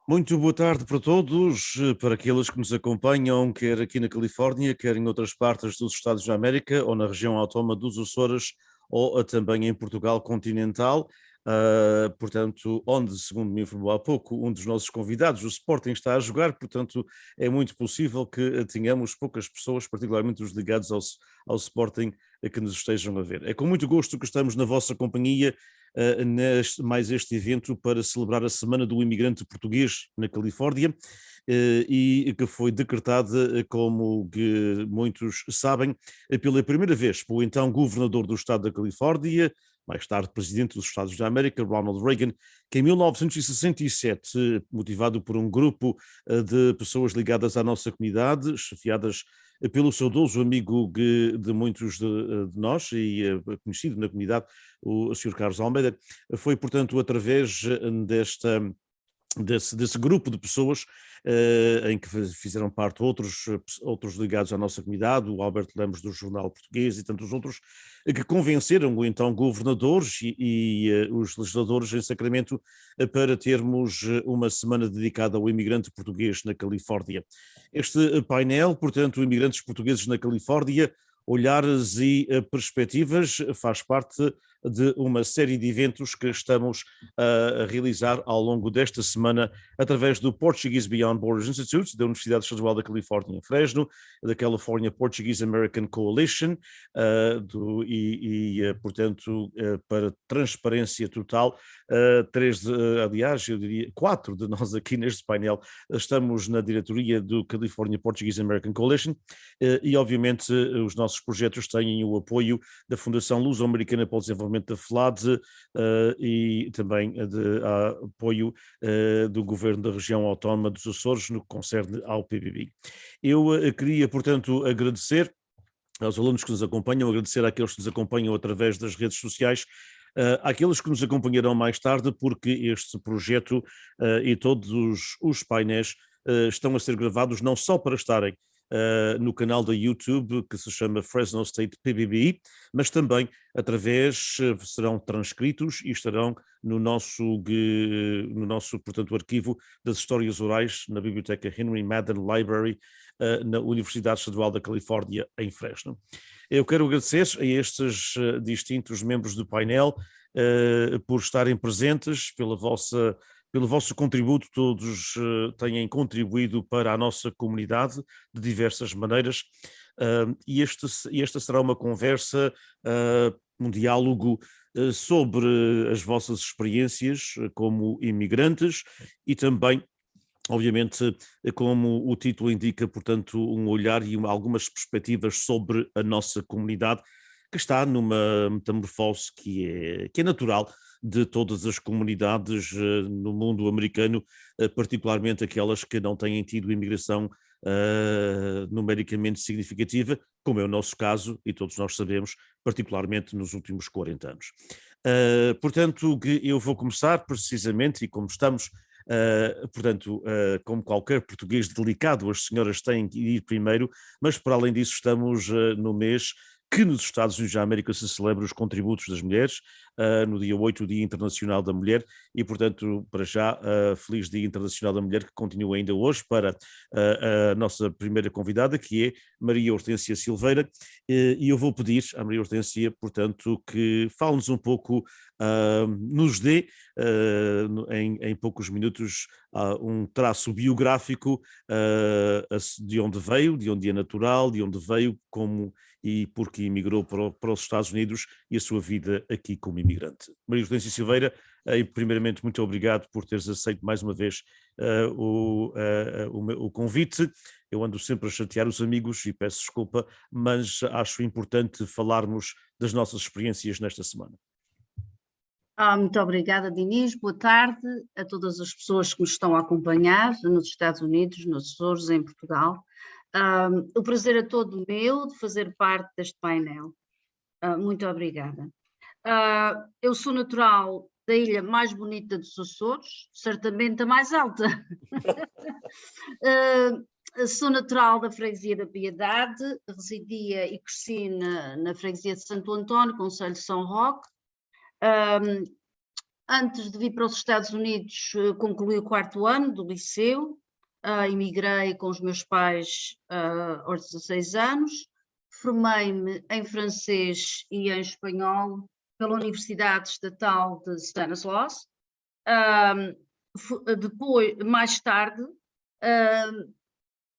Muito boa tarde para todos, para aqueles que nos acompanham, quer aqui na Califórnia, quer em outras partes dos Estados da América, ou na região autónoma dos Açores, ou também em Portugal continental. Portanto, onde, segundo me informou há pouco, um dos nossos convidados, o Sporting, está a jogar, portanto, é muito possível que tenhamos poucas pessoas, particularmente os ligados ao Sporting, que nos estejam a ver. É com muito gosto que estamos na vossa companhia mais este evento para celebrar a Semana do Imigrante Português na Califórnia, e que foi decretada, como que muitos sabem, pela primeira vez pelo então governador do estado da Califórnia, mais tarde presidente dos Estados da América, Ronald Reagan, que em 1967, motivado por um grupo de pessoas ligadas à nossa comunidade, chefiadas pelo saudoso amigo de muitos de nós e conhecido na comunidade, o Sr. Carlos Almeida, foi, portanto, através desse grupo de pessoas em que fizeram parte outros ligados à nossa comunidade, o Alberto Lemos do Jornal Português e tantos outros, que convenceram o então governadores e os legisladores em Sacramento para termos uma semana dedicada ao imigrante português na Califórnia. Este painel, portanto, imigrantes portugueses na Califórnia, olhares e perspectivas, faz parte de uma série de eventos que estamos a realizar ao longo desta semana através do Portuguese Beyond Borders Institute, da Universidade Estadual da Califórnia em Fresno, da California Portuguese American Coalition, portanto, para transparência total, aliás, eu diria 4 de nós aqui neste painel estamos na diretoria do California Portuguese American Coalition, e obviamente os nossos projetos têm o apoio da Fundação Luso-Americana para o Desenvolvimento da FLAD, e também de apoio do Governo da Região Autónoma dos Açores no que concerne ao PBB. Eu queria, portanto, agradecer aos alunos que nos acompanham, agradecer àqueles que nos acompanham através das redes sociais, àqueles que nos acompanharão mais tarde, porque este projeto e todos os painéis estão a ser gravados não só para estarem no canal da YouTube, que se chama Fresno State PBB, mas também serão transcritos e estarão no nosso, portanto, arquivo das histórias orais na Biblioteca Henry Madden Library, na Universidade Estadual da Califórnia, em Fresno. Eu quero agradecer a estes distintos membros do painel por estarem presentes, pelo vosso contributo. Todos têm contribuído para a nossa comunidade de diversas maneiras, e esta será uma conversa, um diálogo sobre as vossas experiências como imigrantes e também, obviamente, como o título indica, portanto, um olhar e algumas perspectivas sobre a nossa comunidade, que está numa metamorfose que é natural de todas as comunidades no mundo americano, particularmente aquelas que não têm tido imigração numericamente significativa, como é o nosso caso, e todos nós sabemos, particularmente nos últimos 40 anos. Portanto, que eu vou começar precisamente, e como estamos, como qualquer português delicado, as senhoras têm que ir primeiro, mas para além disso estamos no mês que nos Estados Unidos da América se celebra os contributos das mulheres, no dia 8, o Dia Internacional da Mulher, e portanto, para já, feliz Dia Internacional da Mulher, que continua ainda hoje, para a nossa primeira convidada, que é Maria Hortência Silveira, e eu vou pedir à Maria Hortência, portanto, que fale-nos um pouco, nos dê, em poucos minutos, um traço biográfico de onde veio, de onde é natural, de onde veio, como e porque emigrou para os Estados Unidos e a sua vida aqui como imigrante. Maria Hortência Silveira, primeiramente, muito obrigado por teres aceito mais uma vez o convite. Eu ando sempre a chatear os amigos e peço desculpa, mas acho importante falarmos das nossas experiências nesta semana. Muito obrigada, Dinis. Boa tarde a todas as pessoas que nos estão a acompanhar nos Estados Unidos, nos Açores, em Portugal. O prazer é todo meu de fazer parte deste painel. Muito obrigada. Eu sou natural da ilha mais bonita dos Açores, certamente a mais alta. Sou natural da freguesia da Piedade, residia e cresci na freguesia de Santo António, concelho de São Roque. Antes de vir para os Estados Unidos, concluí o 4º ano do liceu, emigrei com os meus pais aos 16 anos, formei-me em francês e em espanhol pela Universidade Estatal de Stanislaus. Depois, mais tarde,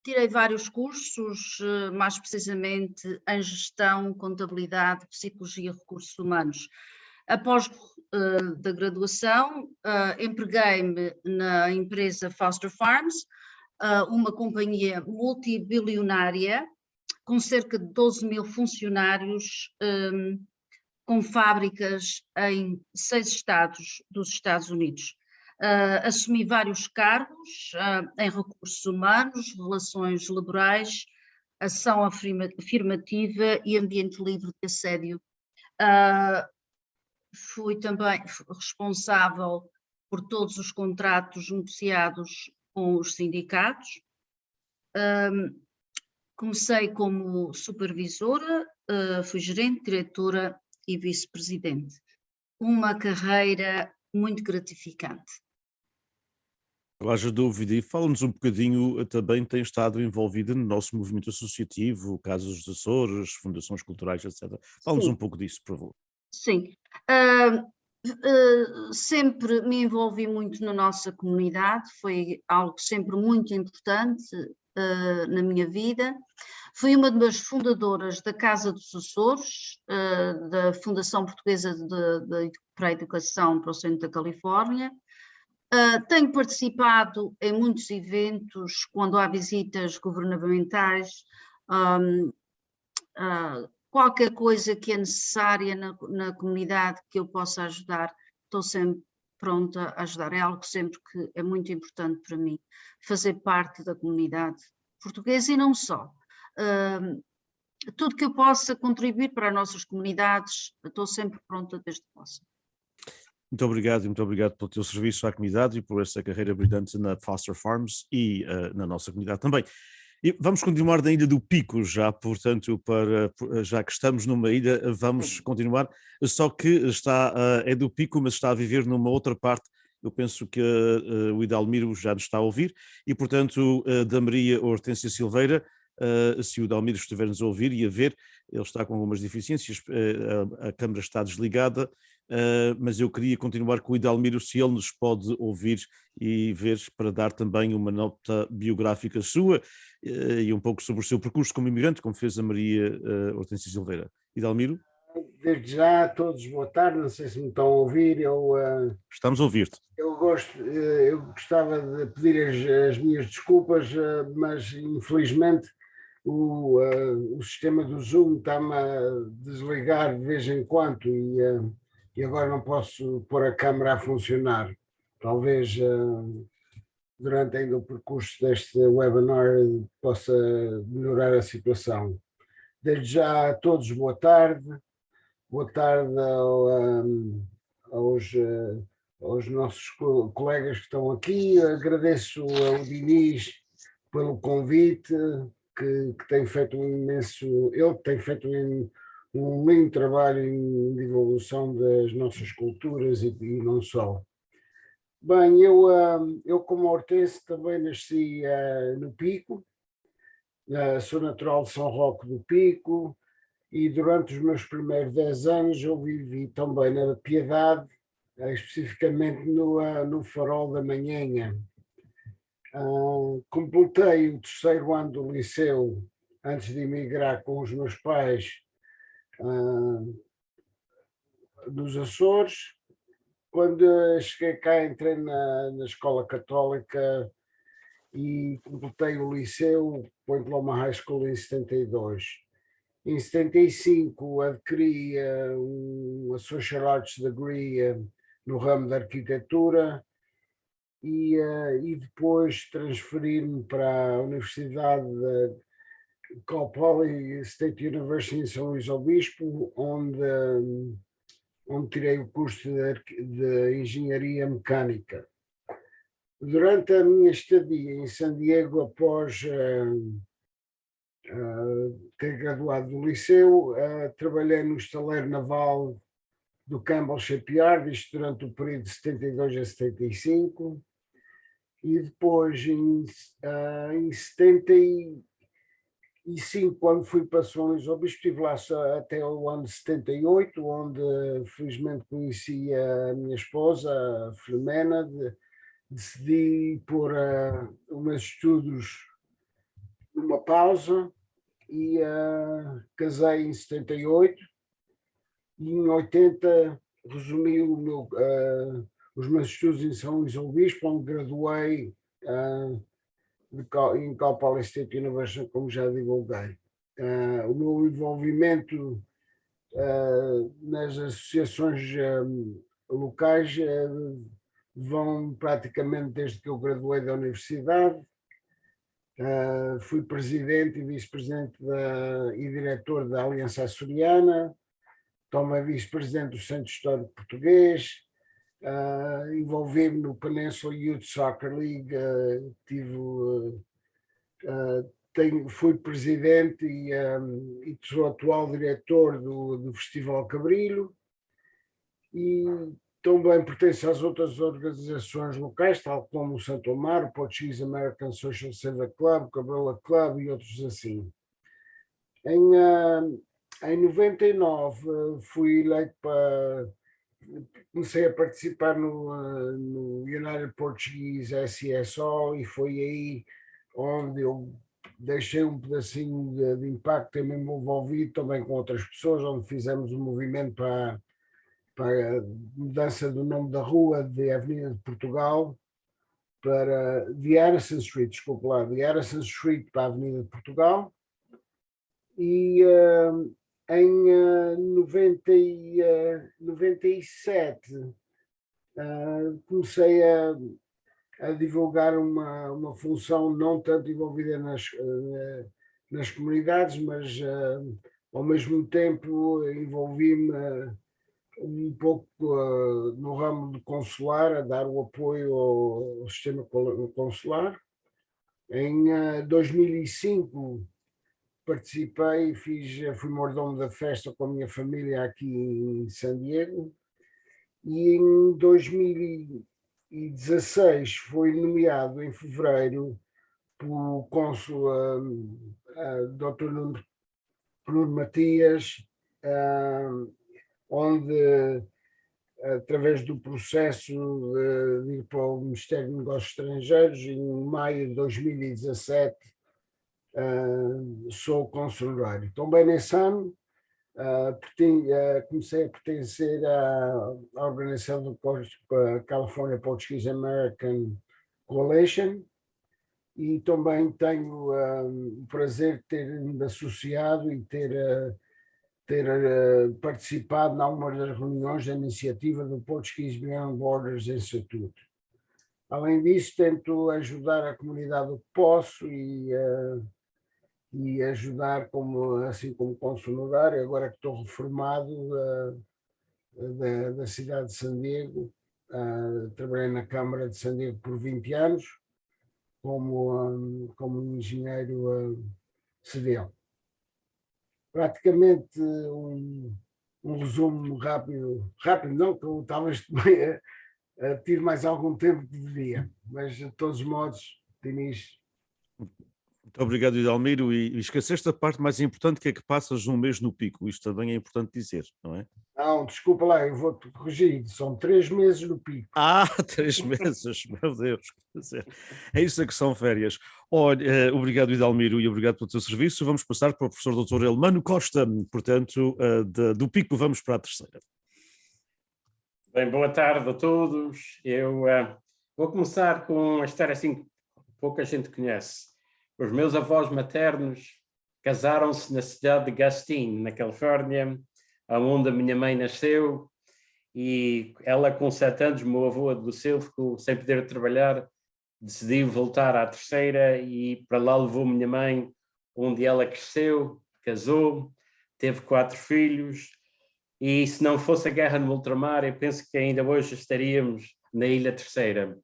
tirei vários cursos, mais precisamente em gestão, contabilidade, psicologia e recursos humanos. Após da graduação, empreguei-me na empresa Foster Farms, uma companhia multibilionária com cerca de 12 mil funcionários, com fábricas em 6 estados dos Estados Unidos. Assumi vários cargos em recursos humanos, relações laborais, ação afirmativa e ambiente livre de assédio. Fui também responsável por todos os contratos negociados com os sindicatos. Comecei como supervisora, fui gerente, diretora e vice-presidente. Uma carreira muito gratificante. Não haja dúvida, e fala-nos um bocadinho, também tem estado envolvida no nosso movimento associativo, Casas dos Açores, fundações culturais, etc. Fala-nos um pouco disso, por favor. Sim, sempre me envolvi muito na nossa comunidade, foi algo sempre muito importante na minha vida. Fui uma das fundadoras da Casa dos Açores, da Fundação Portuguesa para a Educação para o Centro da Califórnia. Tenho participado em muitos eventos, quando há visitas governamentais, qualquer coisa que é necessária na comunidade que eu possa ajudar, estou sempre pronta a ajudar. É algo sempre que é muito importante para mim, fazer parte da comunidade portuguesa e não só. Tudo que eu possa contribuir para as nossas comunidades, estou sempre pronta desde que possa. Muito obrigado e muito obrigado pelo teu serviço à comunidade e por essa carreira brilhante na Foster Farms e na nossa comunidade também. E vamos continuar na Ilha do Pico já, portanto, já que estamos numa ilha, vamos continuar, só que é do Pico, mas está a viver numa outra parte. Eu penso que o Idalmiro já nos está a ouvir e, portanto, da Maria Hortência Silveira, se o Idalmiro estiver-nos a ouvir e a ver, ele está com algumas deficiências, a câmara está desligada, mas eu queria continuar com o Idalmiro, se ele nos pode ouvir e ver, para dar também uma nota biográfica sua e um pouco sobre o seu percurso como imigrante, como fez a Maria Hortência Silveira. Idalmiro? Desde já, a todos, boa tarde, não sei se me estão a ouvir, Estamos a ouvir-te. eu gostava de pedir as minhas desculpas, mas infelizmente o sistema do Zoom está-me a desligar de vez em quando e agora não posso pôr a câmara a funcionar. Talvez durante ainda o percurso deste webinar possa melhorar a situação. Desde já a todos, boa tarde. Boa tarde aos nossos colegas que estão aqui. Agradeço ao Diniz pelo convite, que tem feito ele tem feito um lindo trabalho em divulgação das nossas culturas e não só. Bem, eu como hortense também nasci no Pico, sou natural de São Roque do Pico, e durante os meus primeiros 10 anos eu vivi também na Piedade, especificamente no Farol da Manhenha. Completei o 3º ano do liceu antes de emigrar com os meus pais dos Açores. Quando cheguei cá, entrei na escola católica e completei o liceu, Point Loma High School, em 72. Em 75 adquiri um Associate Arts Degree no ramo da arquitetura e depois transferi-me para a Universidade de Cal Poly State University em São Luís Obispo, onde tirei o curso de Engenharia Mecânica. Durante a minha estadia em San Diego, após ter graduado do liceu, trabalhei no estaleiro naval do Campbell Shipyard, isto durante o período de 72 a 75, e depois em 75, quando fui para São Luís do Obispo, estive lá até o ano de 78, onde felizmente conheci a minha esposa, a Filomena. Decidi pôr os meus estudos numa pausa e casei em 78, e em 80 resumi os meus estudos em São Luís do Obispo, onde graduei em Cal Poly State University, como já divulguei. O meu envolvimento nas associações locais vão praticamente desde que eu graduei da universidade. Fui presidente e vice-presidente e diretor da Aliança Açoriana, também vice-presidente do Centro Histórico Português, envolvi-me no Peninsula Youth Soccer League, fui presidente e sou atual diretor do Festival Cabrilho, e também pertenço às outras organizações locais, tal como o Santo Amaro, o Portuguese American Social Center Club, o Cabela Club e outros assim. Em 99 fui eleito comecei a participar no United Portuguese SESO, e foi aí onde eu deixei um pedacinho de impacto, também me envolvi também com outras pessoas, onde fizemos um movimento para a mudança do nome da rua de Avenida de Portugal para de Harrison Street, desculpa lá, de Harrison Street para a Avenida de Portugal. E em 97 comecei a divulgar uma função não tanto envolvida nas comunidades, mas ao mesmo tempo envolvi-me um pouco no ramo de consular, a dar o apoio ao sistema consular. Em 2005 participei, fui mordomo da festa com a minha família aqui em San Diego, e em 2016 fui nomeado em fevereiro pelo cônsul Dr. Nuno Matias, onde, através do processo de ir para o Ministério de Negócios Estrangeiros, em maio de 2017, sou cônsul honorário. Também nesse ano comecei a pertencer à organização do California Portuguese American Coalition, e também tenho o prazer de ter-me associado e ter participado em algumas das reuniões da iniciativa do Portuguese Beyond Borders Institute. Além disso, tento ajudar a comunidade o que posso e ajudar assim como cônsul honorário, agora que estou reformado da cidade de San Diego. Trabalhei na Câmara de San Diego por 20 anos como engenheiro civil. Praticamente um resumo rápido não, que eu talvez tire mais algum tempo que devia, mas de todos os modos, Dinis. Muito obrigado, Idalmiro, e esqueceste a parte mais importante, que é que passas um mês no pico. Isto também é importante dizer, não é? Não, desculpa lá, eu vou-te corrigir, são 3 meses no pico. 3 meses, meu Deus, quer dizer, é isso que são férias. Olha, obrigado, Idalmiro, e obrigado pelo teu serviço. Vamos passar para o professor Dr. Elmano Costa, portanto, do pico vamos para a terceira. Bem, boa tarde a todos. Eu vou começar com uma história assim que pouca gente conhece. Os meus avós maternos casaram-se na cidade de Gustine, na Califórnia, onde a minha mãe nasceu, e ela com 7 anos, meu avô adoeceu, ficou sem poder trabalhar, decidiu voltar à terceira e para lá levou minha mãe, onde ela cresceu, casou, teve 4 filhos, e se não fosse a guerra no ultramar, eu penso que ainda hoje estaríamos na Ilha Terceira.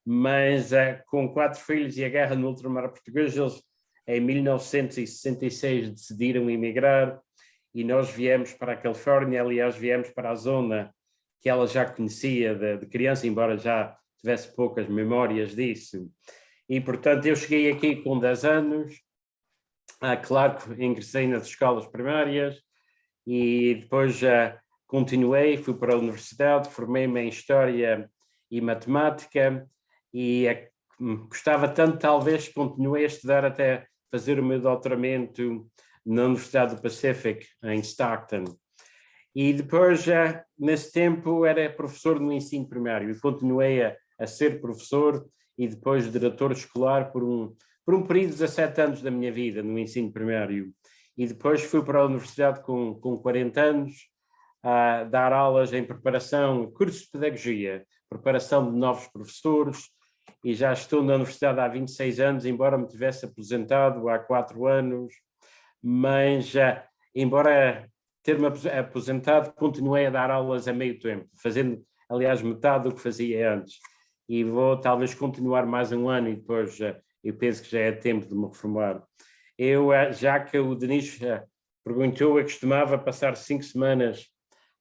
Mas com 4 filhos e a guerra no ultramar português, eles em 1966 decidiram emigrar e nós viemos para a Califórnia, aliás, viemos para a zona que ela já conhecia de criança, embora já tivesse poucas memórias disso. E, portanto, eu cheguei aqui com 10 anos, claro que ingressei nas escolas primárias e depois já continuei, fui para a universidade, formei-me em História e Matemática e gostava tanto, talvez, continuei a estudar até fazer o meu doutoramento na Universidade do Pacific, em Stockton. E depois, já nesse tempo, era professor no ensino primário e continuei a ser professor e depois diretor escolar por um período de 17 anos da minha vida no ensino primário. E depois fui para a universidade com 40 anos a dar aulas em preparação, cursos de pedagogia, preparação de novos professores, e já estou na universidade há 26 anos, embora me tivesse aposentado há 4 anos, mas embora ter-me aposentado, continuei a dar aulas a meio tempo, fazendo, aliás, metade do que fazia antes. E vou talvez continuar mais um ano e depois eu penso que já é tempo de me reformar. Eu, já que o Denis perguntou, eu costumava passar 5 semanas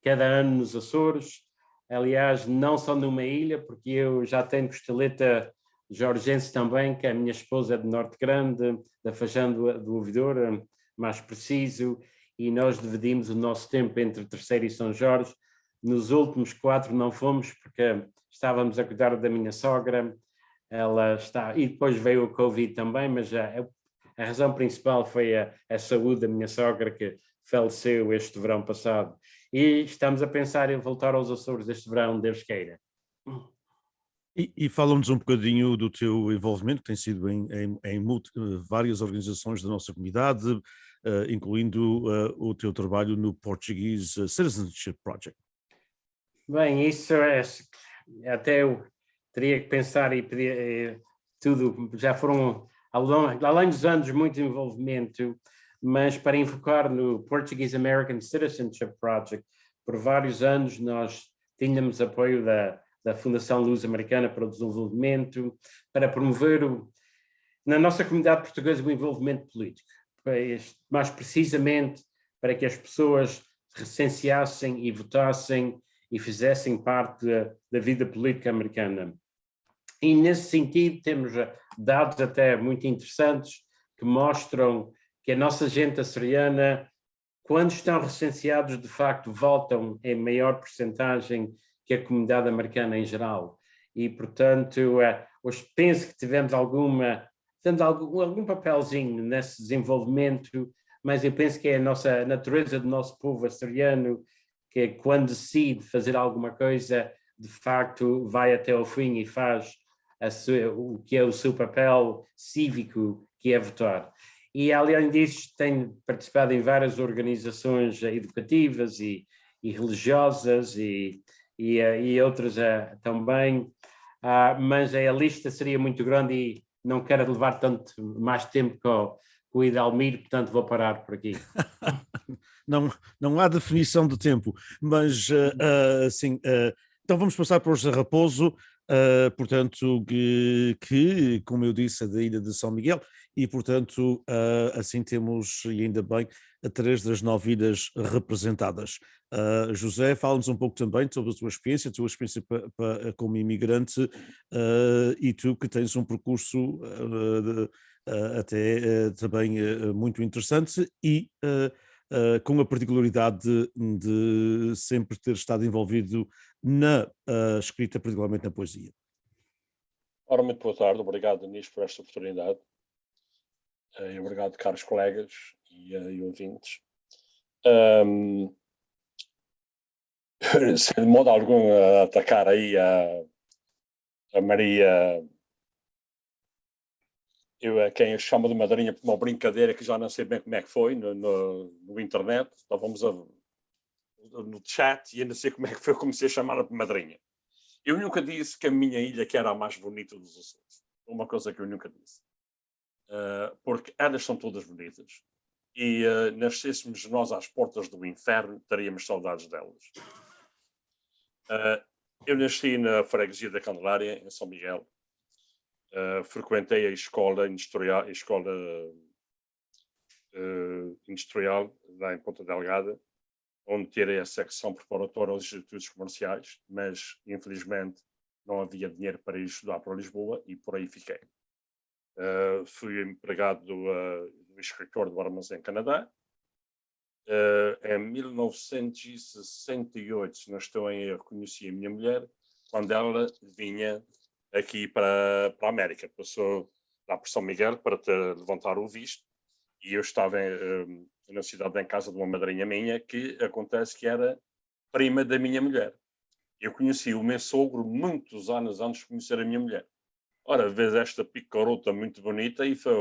cada ano nos Açores, aliás, não só numa ilha, porque eu já tenho costeleta jorgense também, que a minha esposa é de Norte Grande, da Fajã do Ouvidor, mais preciso, e nós dividimos o nosso tempo entre Terceira e São Jorge. Nos últimos 4 não fomos, porque estávamos a cuidar da minha sogra, ela está, e depois veio o Covid também, mas a razão principal foi a saúde da minha sogra, que faleceu este verão passado. E estamos a pensar em voltar aos Açores este verão, Deus queira. E fala-nos um bocadinho do teu envolvimento, que tem sido em várias organizações da nossa comunidade, incluindo o teu trabalho no Portuguese Citizenship Project. Bem, isso até eu teria que pensar e pedir tudo, já foram, além dos anos, muito envolvimento, mas para enfocar no Portuguese American Citizenship Project, por vários anos nós tínhamos apoio da Fundação Luso-Americana para o Desenvolvimento, para promover na nossa comunidade portuguesa o envolvimento político, mais precisamente para que as pessoas recenseassem e votassem e fizessem parte da vida política americana. E nesse sentido temos dados até muito interessantes que mostram que a nossa gente açoriana, quando estão recenseados, de facto votam em maior percentagem que a comunidade americana em geral. E, portanto, hoje penso que tivemos algum papelzinho nesse desenvolvimento, mas eu penso que é a natureza do nosso povo açoriano, que quando decide fazer alguma coisa, de facto vai até ao fim e faz o que é o seu papel cívico, que é votar. E, além disso, tenho participado em várias organizações educativas e religiosas e outras também, mas a lista seria muito grande e não quero levar tanto mais tempo com o Idalmir, portanto vou parar por aqui. Não há definição de tempo, mas assim, então vamos passar para o José Raposo, portanto, que, como eu disse, é da ilha de São Miguel, e portanto, assim temos, e ainda bem, 3 das 9 ilhas representadas. José, fala-nos um pouco também sobre a tua experiência como imigrante, e tu que tens um percurso até também muito interessante e com a particularidade de sempre ter estado envolvido na escrita, particularmente na poesia. Ora, muito boa tarde, obrigado, Denis, por esta oportunidade. E obrigado, caros colegas e ouvintes. Sem de modo algum atacar aí a Maria, quem a chama de madrinha por uma brincadeira que já não sei bem como é que foi no internet, estávamos no chat e ainda sei como é que foi, eu comecei a chamar-a de madrinha. Eu nunca disse que a minha ilha que era a mais bonita dos Açores. Uma coisa que eu nunca disse. Porque elas são todas bonitas. E nascêssemos nós às portas do inferno, teríamos saudades delas. Eu nasci na freguesia da Candelária, em São Miguel. Frequentei a escola industrial lá em Ponta Delgada, onde tirei a secção preparatória aos institutos comerciais, mas infelizmente não havia dinheiro para ir estudar para Lisboa e por aí fiquei. Fui empregado do escritório do Armazém Canadá. Em 1968, se não estou em erro, conheci a minha mulher quando ela vinha aqui para a América. Passou lá por São Miguel para levantar o visto e eu estava na cidade em casa de uma madrinha minha que acontece que era prima da minha mulher. Eu conheci o meu sogro muitos anos antes de conhecer a minha mulher. Ora, vês esta picarota muito bonita e foi,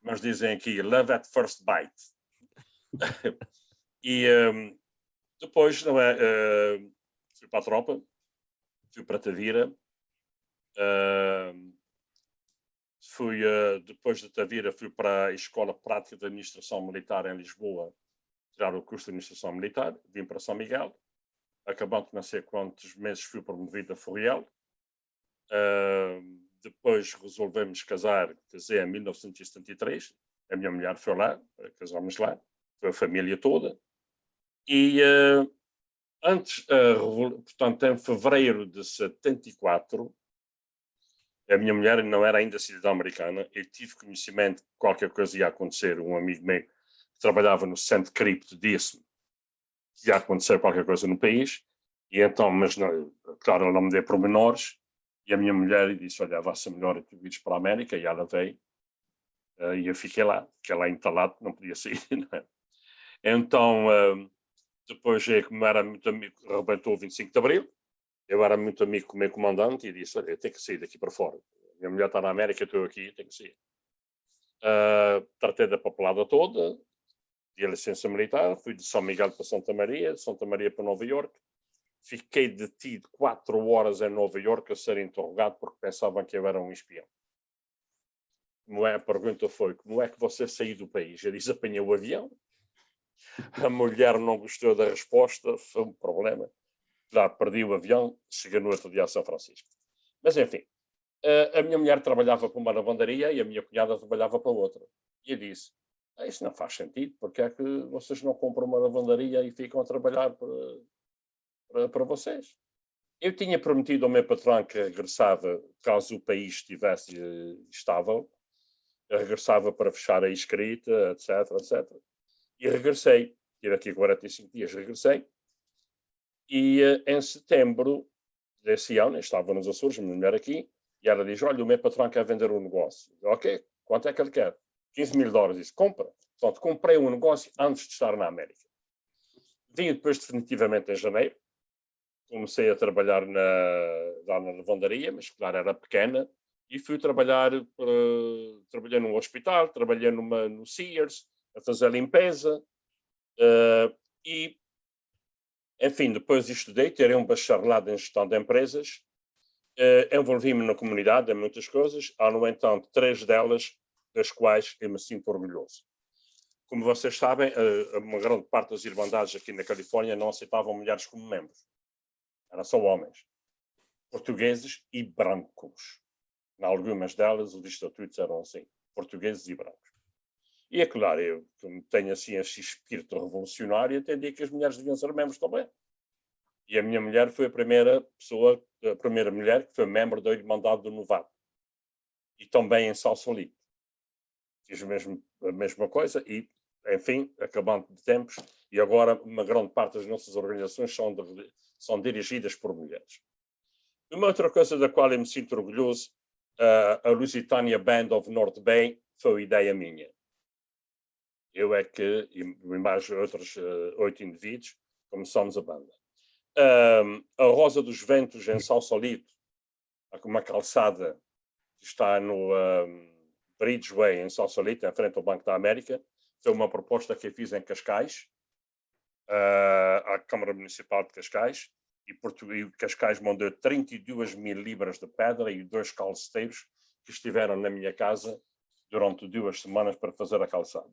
mas dizem aqui, love at first bite. E depois, não é, fui para a tropa, fui para Tavira, depois de Tavira fui para a Escola Prática de Administração Militar em Lisboa, tirar o curso de Administração Militar, vim para São Miguel, acabando de não sei quantos meses fui promovido a Furiel, depois resolvemos casei em 1973, a minha mulher foi lá, casámos lá, foi a família toda, e portanto, em fevereiro de 74, a minha mulher não era ainda cidadã americana, eu tive conhecimento que qualquer coisa ia acontecer, um amigo meu que trabalhava no centro cripto disse-me que ia acontecer qualquer coisa no país, e então, mas não, claro, ela não me deu pormenores, e a minha mulher disse, olha, vai-se melhor e tu vires para a América, e ela veio, e eu fiquei lá entalado, não podia sair, não é? Então, depois, como era muito amigo, arrebentou o 25 de Abril, eu era muito amigo com o meu comandante e disse, olha, eu tenho que sair daqui para fora. Minha mulher está na América, eu estou aqui, tenho que sair. Tratei da papelada toda, de licença militar, fui de São Miguel para Santa Maria, de Santa Maria para Nova Iorque. Fiquei detido 4 horas em Nova Iorque a ser interrogado porque pensavam que eu era um espião. A pergunta foi, como é que você saiu do país? Eu disse, apanhei o avião. A mulher não gostou da resposta, foi um problema. Já perdi o avião, cheguei no outro dia a São Francisco. Mas, enfim, a minha mulher trabalhava para uma lavandaria e a minha cunhada trabalhava para outra. E eu disse, isso não faz sentido, porque é que vocês não compram uma lavandaria e ficam a trabalhar para vocês? Eu tinha prometido ao meu patrão que regressava, caso o país estivesse estável, regressava para fechar a escrita, etc, etc. E regressei. Tive aqui 45 dias, regressei. E em setembro desse ano, estava nos Açores, a minha mulher aqui, e ela diz, olha, o meu patrão quer vender um negócio. Ok, quanto é que ele quer? $15.000. Disse, compra. Portanto, comprei um negócio antes de estar na América. Vim depois definitivamente em janeiro. Comecei a trabalhar lá na lavandaria, mas claro, era pequena. E fui trabalhei num hospital, trabalhei no Sears, a fazer limpeza. E, enfim, depois estudei, tirei um bacharelado em gestão de empresas. Envolvi-me na comunidade em muitas coisas. Há, no entanto, 3 delas das quais eu me sinto orgulhoso. Como vocês sabem, uma grande parte das irmandades aqui na Califórnia não aceitavam mulheres como membros. Eram só homens. Portugueses e brancos. Em algumas delas, os estatutos eram assim. Portugueses e brancos. E é claro, eu, como tenho assim esse espírito revolucionário, entendi que as mulheres deviam ser membros também. E a minha mulher foi a primeira mulher que foi membro da Irmandade do Novato. E também em Sausalito. Fiz a mesma coisa e, enfim, acabando de tempos, e agora uma grande parte das nossas organizações são dirigidas por mulheres. Uma outra coisa da qual eu me sinto orgulhoso, a Lusitania Band of North Bay foi ideia minha. Eu é que, e mais outros 8 indivíduos, começamos a banda. A Rosa dos Ventos, em Sausalito, uma calçada que está no Bridgeway, em Sausalito, em frente ao Banco da América, foi uma proposta que eu fiz em Cascais, à Câmara Municipal de Cascais, e Cascais mandou 32.000 libras de pedra e 2 calceteiros que estiveram na minha casa durante 2 semanas para fazer a calçada.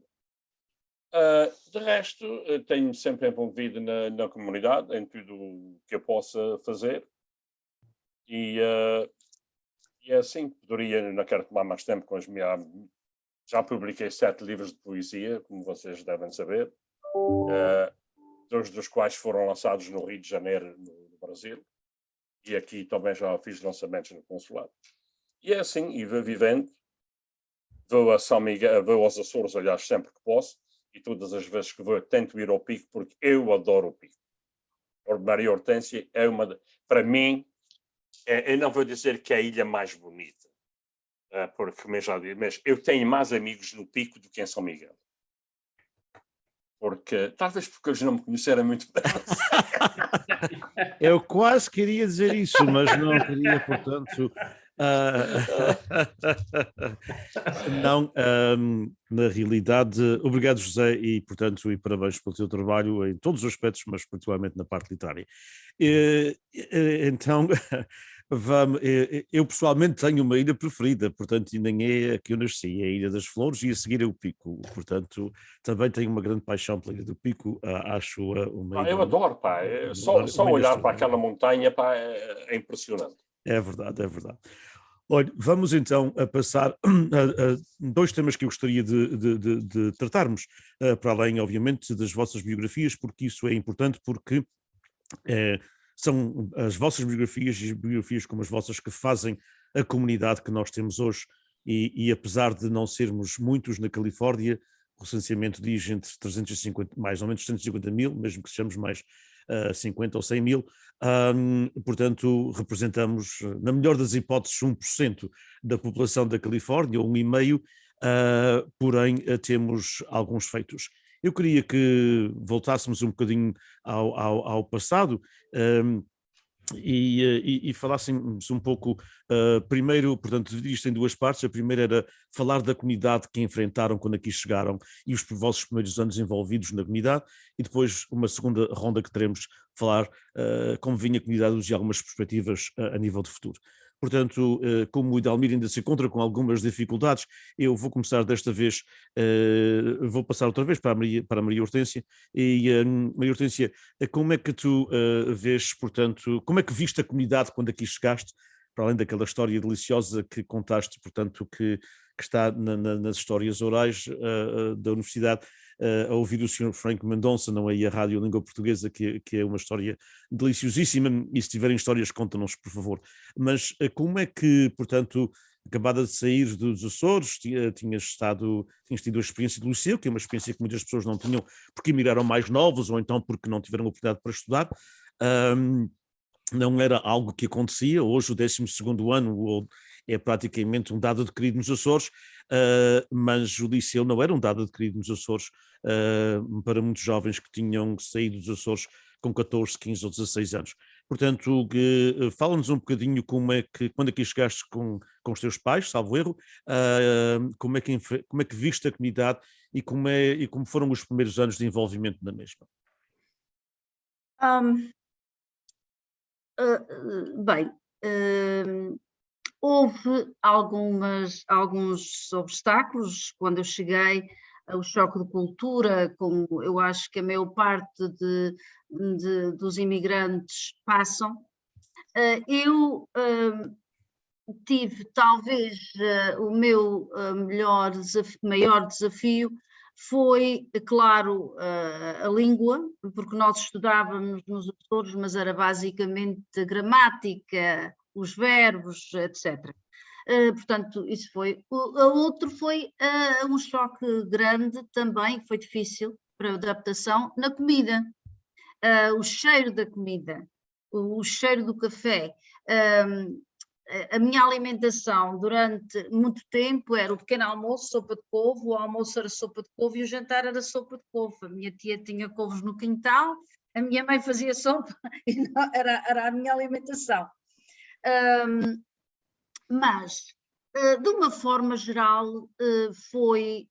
De resto, tenho-me sempre envolvido na comunidade, em tudo o que eu possa fazer. E é assim, não quero tomar mais tempo com as minhas... Já publiquei 7 livros de poesia, como vocês devem saber. dois dos quais foram lançados no Rio de Janeiro, no Brasil, e aqui também já fiz lançamentos no consulado. E é assim, e vou vivendo, vou a São Miguel, vou aos Açores, aliás, sempre que posso, e todas as vezes que vou tento ir ao Pico, porque eu adoro o Pico. Maria Hortência é para mim, eu não vou dizer que é a ilha mais bonita, porque, mas eu tenho mais amigos no Pico do que em São Miguel. Talvez porque eles não me conheceram muito bem. Eu quase queria dizer isso, mas não queria, portanto. Não, na realidade, obrigado, José, e portanto, e parabéns pelo teu trabalho em todos os aspectos, mas particularmente na parte literária. Então, eu pessoalmente tenho uma ilha preferida, portanto, e nem é a que eu nasci, é a Ilha das Flores, e a seguir é o Pico, portanto, também tenho uma grande paixão pela Ilha do Pico, acho uma ilha... Eu adoro, pá, só olhar para aquela montanha, pá, é impressionante. É verdade, é verdade. Olha, vamos então a passar a dois temas que eu gostaria de tratarmos, para além, obviamente, das vossas biografias, porque isso é importante, porque são as vossas biografias e as biografias como as vossas que fazem a comunidade que nós temos hoje, e apesar de não sermos muitos na Califórnia, o recenseamento diz entre 350, mais ou menos 350 mil, mesmo que sejamos mais 50 ou 100 mil, portanto representamos, na melhor das hipóteses, 1% da população da Califórnia, ou 1,5%, porém temos alguns feitos. Eu queria que voltássemos um bocadinho ao passado, e falássemos um pouco, primeiro, portanto, isto em duas partes. A primeira era falar da comunidade que enfrentaram quando aqui chegaram e os vossos primeiros anos envolvidos na comunidade, e depois uma segunda ronda que teremos falar como vinha a comunidade e algumas perspectivas a nível de futuro. Portanto, como o Idalmir ainda se encontra com algumas dificuldades, eu vou começar desta vez, vou passar outra vez para a Maria Hortência. E Maria Hortência, como é que tu vês, portanto, como é que viste a comunidade quando aqui chegaste, para além daquela história deliciosa que contaste, portanto, que está nas histórias orais da universidade, a ouvir o Sr. Frank Mendonça, não é a Rádio Língua Portuguesa, que é uma história deliciosíssima, e se tiverem histórias, conta-nos, por favor. Mas como é que, portanto, acabada de sair dos Açores, tinhas tido a experiência do liceu, que é uma experiência que muitas pessoas não tinham porque emigraram mais novos, ou então porque não tiveram oportunidade para estudar. Não era algo que acontecia. Hoje o 12º ano é praticamente um dado adquirido nos Açores, mas o liceu não era um dado adquirido nos Açores para muitos jovens que tinham saído dos Açores com 14, 15 ou 16 anos. Portanto, fala-nos um bocadinho como é que, quando aqui chegaste com os teus pais, salvo erro, como é que viste a comunidade e como foram os primeiros anos de envolvimento na mesma? Bem, houve alguns obstáculos quando eu cheguei, o choque de cultura, como eu acho que a maior parte dos imigrantes passam. Eu tive talvez o meu maior desafio foi, claro, a língua, porque nós estudávamos nos Açores, mas era basicamente a gramática, os verbos, etc. Portanto, isso foi. A outro foi um choque grande também, que foi difícil para a adaptação, na comida. O cheiro da comida, o cheiro do café. A minha alimentação durante muito tempo era o pequeno almoço, sopa de couve, o almoço era sopa de couve e o jantar era sopa de couve. A minha tia tinha couves no quintal, a minha mãe fazia sopa e era a minha alimentação. Mas, de uma forma geral, foi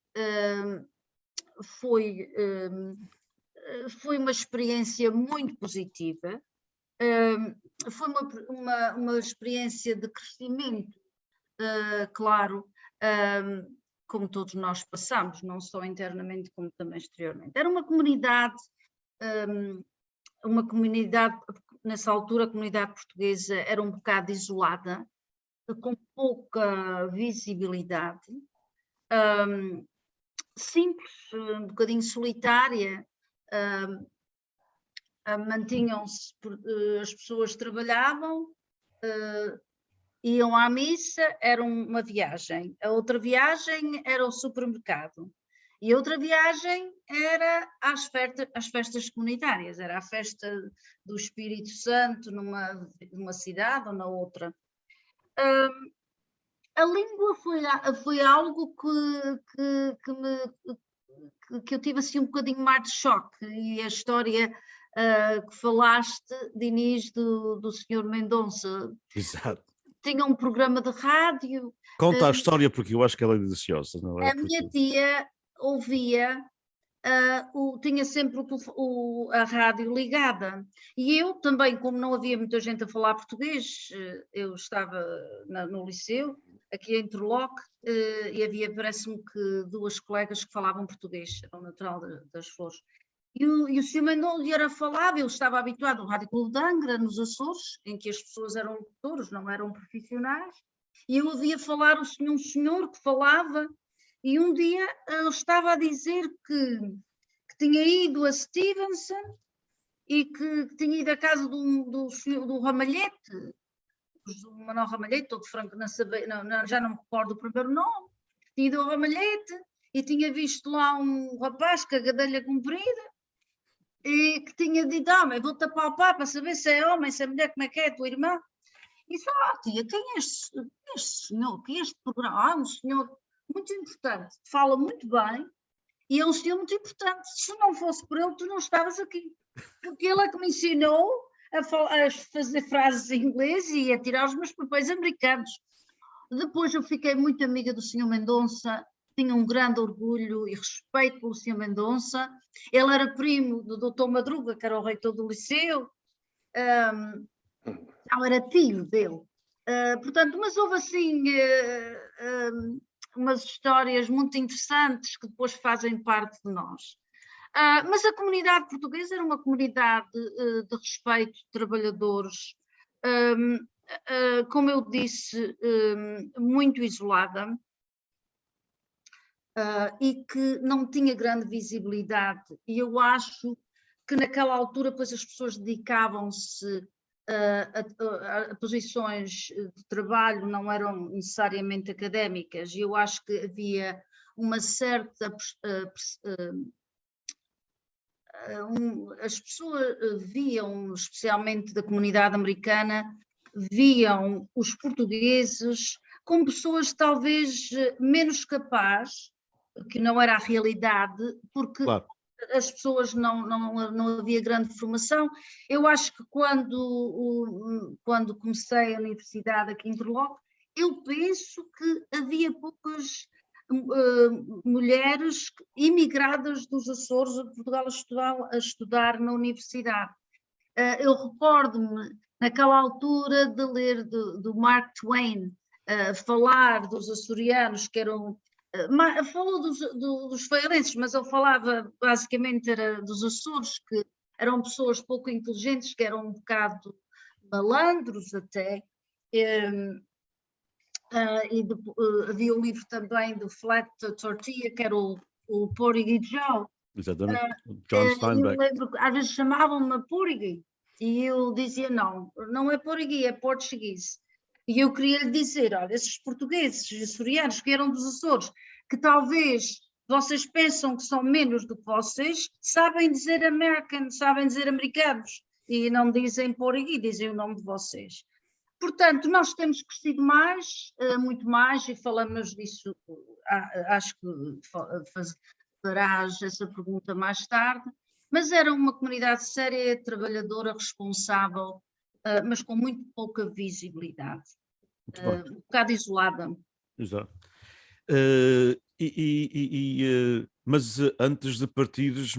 uma experiência muito positiva. Foi uma experiência de crescimento, claro, como todos nós passamos, não só internamente como também exteriormente. Era uma comunidade, nessa altura a comunidade portuguesa era um bocado isolada, com pouca visibilidade, simples, um bocadinho solitária, mantinham-se, as pessoas trabalhavam, iam à missa, era uma viagem, a outra viagem era o supermercado, e a outra viagem era às festas comunitárias, era a festa do Espírito Santo numa cidade ou na outra. A língua foi algo que eu tive assim um bocadinho mais de choque, e a história que falaste, Dinis, do Sr. Mendonça. Exato. Tinha um programa de rádio. Conta a história, porque eu acho que ela é deliciosa, não é? A minha tia ouvia, tinha sempre a rádio ligada, e eu também, como não havia muita gente a falar português, eu estava no liceu, aqui em Interlock, e havia, parece-me que 2 colegas que falavam português, era o natural das Flores. E o Sr. Mendonça falava, eu estava habituado ao Rádio Clube de Angra, nos Açores, em que as pessoas eram locutores, não eram profissionais, e eu ouvia falar um senhor que falava, e um dia ele estava a dizer que tinha ido a Stevenson e que tinha ido à casa do Ramalhete, do Manuel Ramalhete, ou de Franco, já não me recordo o primeiro nome, tinha ido ao Ramalhete e tinha visto lá um rapaz com a gadelha comprida, e que tinha dito, mas vou-te apalpar para saber se é homem, se é mulher, como é que é a tua irmã. E disse, tia, quem é este senhor, que é este programa? Um senhor muito importante, fala muito bem, e é um senhor muito importante. Se não fosse por ele, tu não estavas aqui. Porque ele é que me ensinou a fazer frases em inglês e a tirar os meus papéis americanos. Depois eu fiquei muito amiga do Sr. Mendonça, tinha um grande orgulho e respeito pelo Sr. Mendonça. Ele era primo do Dr. Madruga, que era o reitor do liceu, não, era tio dele. Portanto, mas houve assim umas histórias muito interessantes que depois fazem parte de nós. Mas a comunidade portuguesa era uma comunidade de respeito de trabalhadores, como eu disse, muito isolada, e que não tinha grande visibilidade, e eu acho que naquela altura pois as pessoas dedicavam-se a posições de trabalho, não eram necessariamente académicas, e eu acho que havia uma certa... as pessoas viam, especialmente da comunidade americana, viam os portugueses como pessoas talvez menos capazes, que não era a realidade, porque claro, as pessoas não havia grande formação. Eu acho que quando comecei a universidade aqui em Interlock, eu penso que havia poucas mulheres imigradas dos Açores a Portugal a estudar na universidade. Eu recordo-me, naquela altura, de ler do Mark Twain, falar dos açorianos, que eram... falou dos fairenses, mas ele falava, basicamente, era dos Açores, que eram pessoas pouco inteligentes, que eram um bocado malandros até, havia o livro também do Flat Tortilla, que era o Porgy Joe. Exatamente, John Steinbeck. Eu lembro, às vezes chamavam-me Porgy, e eu dizia não é Porgy, é português. E eu queria lhe dizer, olha, esses portugueses, açorianos que eram dos Açores, que talvez vocês pensam que são menos do que vocês, sabem dizer American, sabem dizer americanos, e não dizem Porgy, dizem o nome de vocês. Portanto, nós temos crescido mais, muito mais, e falamos disso, acho que farás essa pergunta mais tarde, mas era uma comunidade séria, trabalhadora, responsável, mas com muito pouca visibilidade, um bocado isolada. Exato. Mas antes de partires,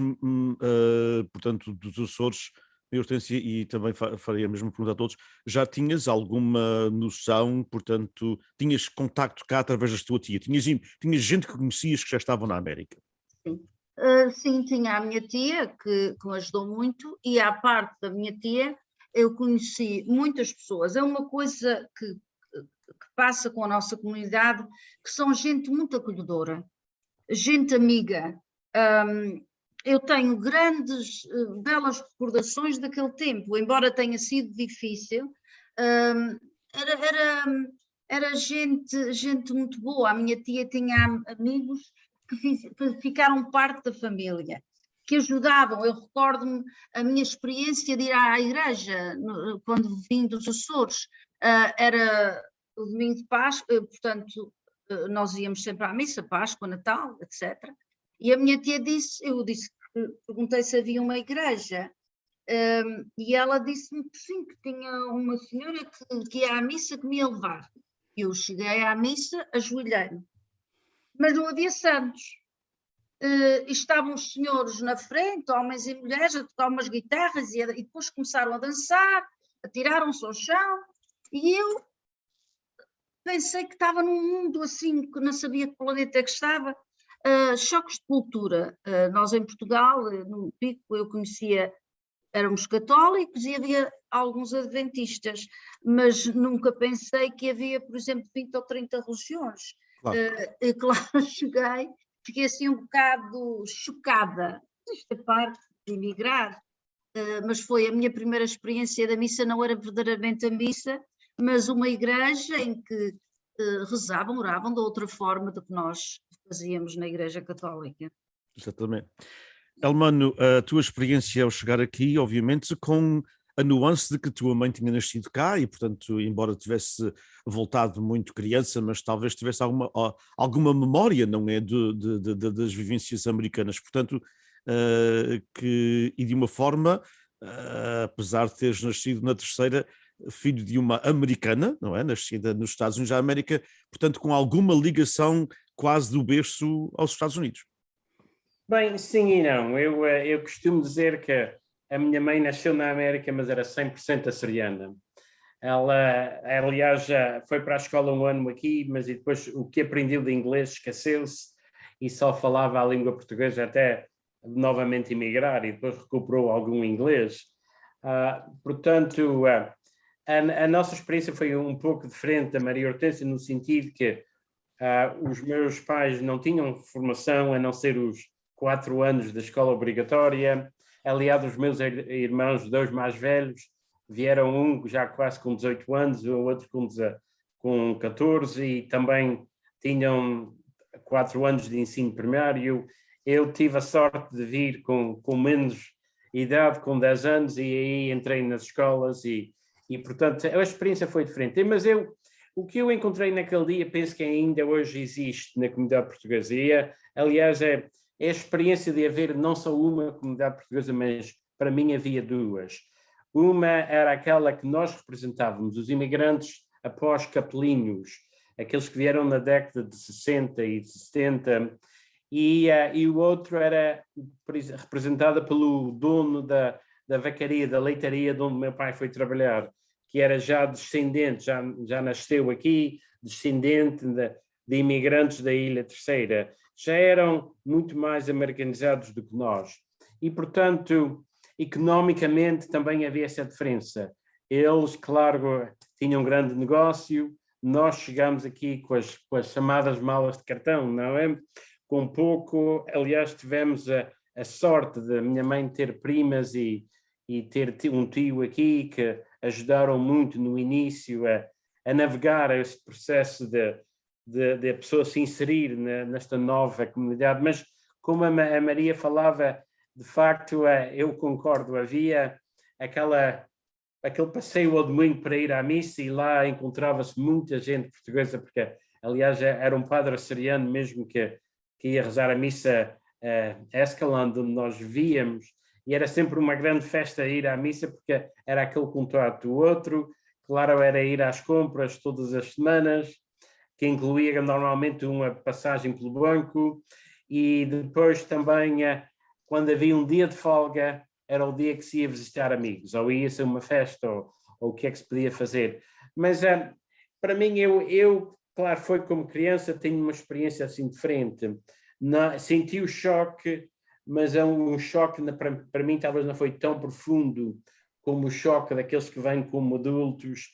portanto, dos Açores, Hortência, e também farei a mesma pergunta a todos, já tinhas alguma noção, portanto, tinhas contacto cá através da tua tia? Tinhas gente que conhecias que já estavam na América? Sim, sim, tinha a minha tia que me ajudou muito, e à parte da minha tia eu conheci muitas pessoas. É uma coisa que passa com a nossa comunidade, que são gente muito acolhedora, gente amiga, eu tenho grandes, belas recordações daquele tempo, embora tenha sido difícil. Era gente muito boa. A minha tia tinha amigos que ficaram parte da família, que ajudavam. Eu recordo-me a minha experiência de ir à igreja quando vim dos Açores. Era o domingo de Páscoa, portanto, nós íamos sempre à missa, Páscoa, Natal, etc. E a minha tia perguntei se havia uma igreja, e ela disse-me que sim, que tinha uma senhora que ia à missa que me ia levar. Eu cheguei à missa, ajoelhei-me, mas não havia santos. Estavam os senhores na frente, homens e mulheres, a tocar umas guitarras e depois começaram a dançar, atiraram-se ao chão, e eu pensei que estava num mundo assim, que não sabia que planeta é que estava. Choques de cultura. Nós em Portugal, no Pico, eu conhecia, éramos católicos e havia alguns adventistas, mas nunca pensei que havia, por exemplo, 20 ou 30 religiões. Claro. Claro, cheguei, fiquei assim um bocado chocada desta parte de emigrar, mas foi a minha primeira experiência da missa. Não era verdadeiramente a missa, mas uma igreja em que rezavam, oravam de outra forma do que nós fazíamos na Igreja Católica. Exatamente. Elmano, a tua experiência ao chegar aqui, obviamente, com a nuance de que tua mãe tinha nascido cá e, portanto, embora tivesse voltado muito criança, mas talvez tivesse alguma memória, não é, das vivências americanas. Portanto, e de uma forma, apesar de teres nascido na terceira, filho de uma americana, não é, nascida nos Estados Unidos da América, portanto, com alguma ligação quase do berço aos Estados Unidos. Bem, sim e não. Eu costumo dizer que a minha mãe nasceu na América, mas era 100% açoriana. Ela, aliás, já foi para a escola um ano aqui, mas depois o que aprendeu de inglês esqueceu-se e só falava a língua portuguesa até novamente emigrar, e depois recuperou algum inglês. Portanto, a nossa experiência foi um pouco diferente da Maria Hortência, no sentido que os meus pais não tinham formação a não ser os 4 anos da escola obrigatória. Aliás, os meus irmãos, 2 mais velhos, vieram um já quase com 18 anos, o outro com 14, e também tinham 4 anos de ensino primário. Eu tive a sorte de vir com menos idade, com 10 anos, e aí entrei nas escolas e portanto, a experiência foi diferente. Mas o que eu encontrei naquele dia, penso que ainda hoje existe na comunidade portuguesa. Aliás, é a experiência de haver não só uma comunidade portuguesa, mas para mim havia 2. Uma era aquela que nós representávamos, os imigrantes após capelinhos, aqueles que vieram na década de 60 e de 70, e o outro era representada pelo dono da vacaria, da leitaria, de onde meu pai foi trabalhar, que era já descendente, já nasceu aqui, descendente de imigrantes da Ilha Terceira. Já eram muito mais americanizados do que nós. E, portanto, economicamente também havia essa diferença. Eles, claro, tinham um grande negócio, nós chegamos aqui com as chamadas malas de cartão, não é? Com pouco, aliás, tivemos a sorte de minha mãe ter primas e ter um tio aqui que ajudaram muito no início a navegar esse processo de a pessoa se inserir nesta nova comunidade. Mas como a Maria falava, de facto, eu concordo, havia aquele passeio ao domingo para ir à missa, e lá encontrava-se muita gente portuguesa, porque, aliás, era um padre açoriano mesmo que ia rezar a missa a Escalante, onde nós víamos, e era sempre uma grande festa ir à missa, porque era aquele contato. O outro, claro, era ir às compras todas as semanas, que incluía normalmente uma passagem pelo banco, e depois também, quando havia um dia de folga, era o dia que se ia visitar amigos, ou ia-se a uma festa, ou o que é que se podia fazer. Mas para mim, eu, claro, foi como criança, tenho uma experiência assim diferente. Senti o choque, mas é um choque, para mim talvez não foi tão profundo como o choque daqueles que vêm como adultos,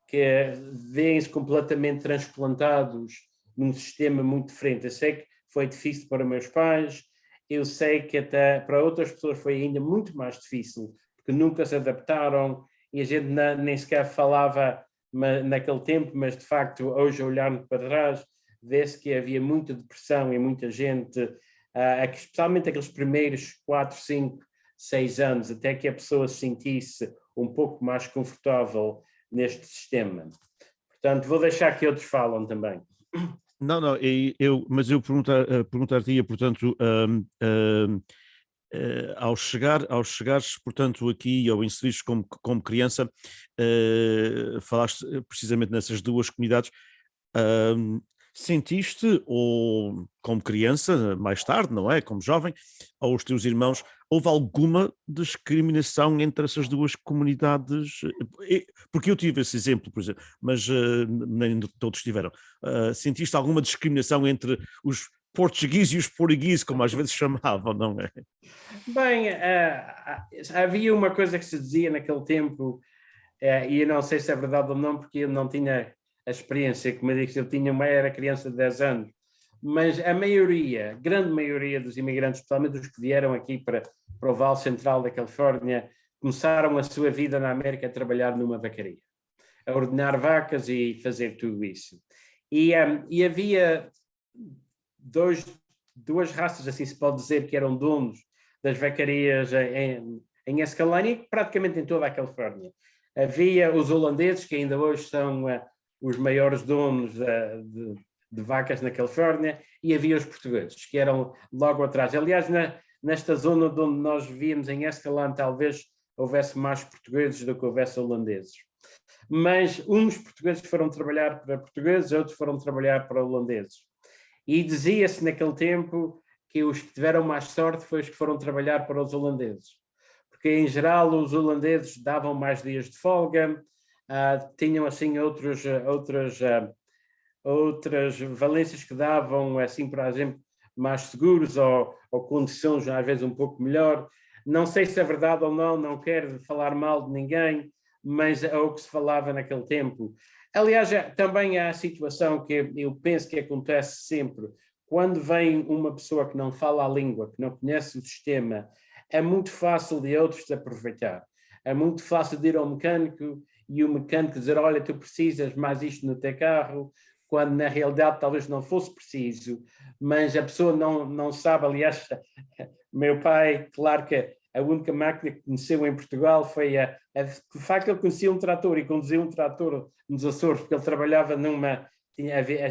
que vêem-se completamente transplantados num sistema muito diferente. Eu sei que foi difícil para meus pais, eu sei que até para outras pessoas foi ainda muito mais difícil, porque nunca se adaptaram e a gente nem sequer falava naquele tempo, mas de facto hoje olhando para trás vê-se que havia muita depressão e muita gente, especialmente aqueles primeiros 4, 5, 6 anos, até que a pessoa se sentisse um pouco mais confortável neste sistema. Portanto, vou deixar que outros falam também. Não, mas eu perguntar-te, portanto, ao chegares, portanto, aqui, ao inserires como criança, falaste precisamente nessas duas comunidades, sentiste, ou como criança, mais tarde, não é? Como jovem, ou os teus irmãos, houve alguma discriminação entre essas duas comunidades? Porque eu tive esse exemplo, por exemplo, mas nem todos tiveram. Sentiste alguma discriminação entre os portugueses e os portugueses, como às vezes chamavam, não é? Bem, havia uma coisa que se dizia naquele tempo, e eu não sei se é verdade ou não, porque eu não tinha a experiência, como eu disse, era criança de 10 anos, mas a maioria, grande maioria dos imigrantes, especialmente os que vieram aqui para o Vale Central da Califórnia, começaram a sua vida na América a trabalhar numa vacaria, a ordenar vacas e fazer tudo isso. E havia duas raças, assim se pode dizer, que eram donos das vacarias em Escalante, praticamente em toda a Califórnia. Havia os holandeses, que ainda hoje são os maiores donos de vacas na Califórnia, e havia os portugueses, que eram logo atrás. Aliás, nesta zona onde nós vivíamos, em Escalante, talvez houvesse mais portugueses do que houvesse holandeses. Mas uns portugueses foram trabalhar para portugueses, outros foram trabalhar para holandeses. E dizia-se naquele tempo que os que tiveram mais sorte foram os que foram trabalhar para os holandeses. Porque, em geral, os holandeses davam mais dias de folga, tinham, assim, outras valências que davam, assim, por exemplo, mais seguros ou condições, às vezes, um pouco melhor. Não sei se é verdade ou não quero falar mal de ninguém, mas é o que se falava naquele tempo. Aliás, também há a situação que eu penso que acontece sempre, quando vem uma pessoa que não fala a língua, que não conhece o sistema, é muito fácil de outros se aproveitar. É muito fácil de ir ao mecânico e o mecânico dizer, olha, tu precisas mais isto no teu carro, quando na realidade talvez não fosse preciso, mas a pessoa não sabe. Aliás, meu pai, claro que a única máquina que conheceu em Portugal foi de facto ele conhecia um trator e conduzia um trator nos Açores, porque ele trabalhava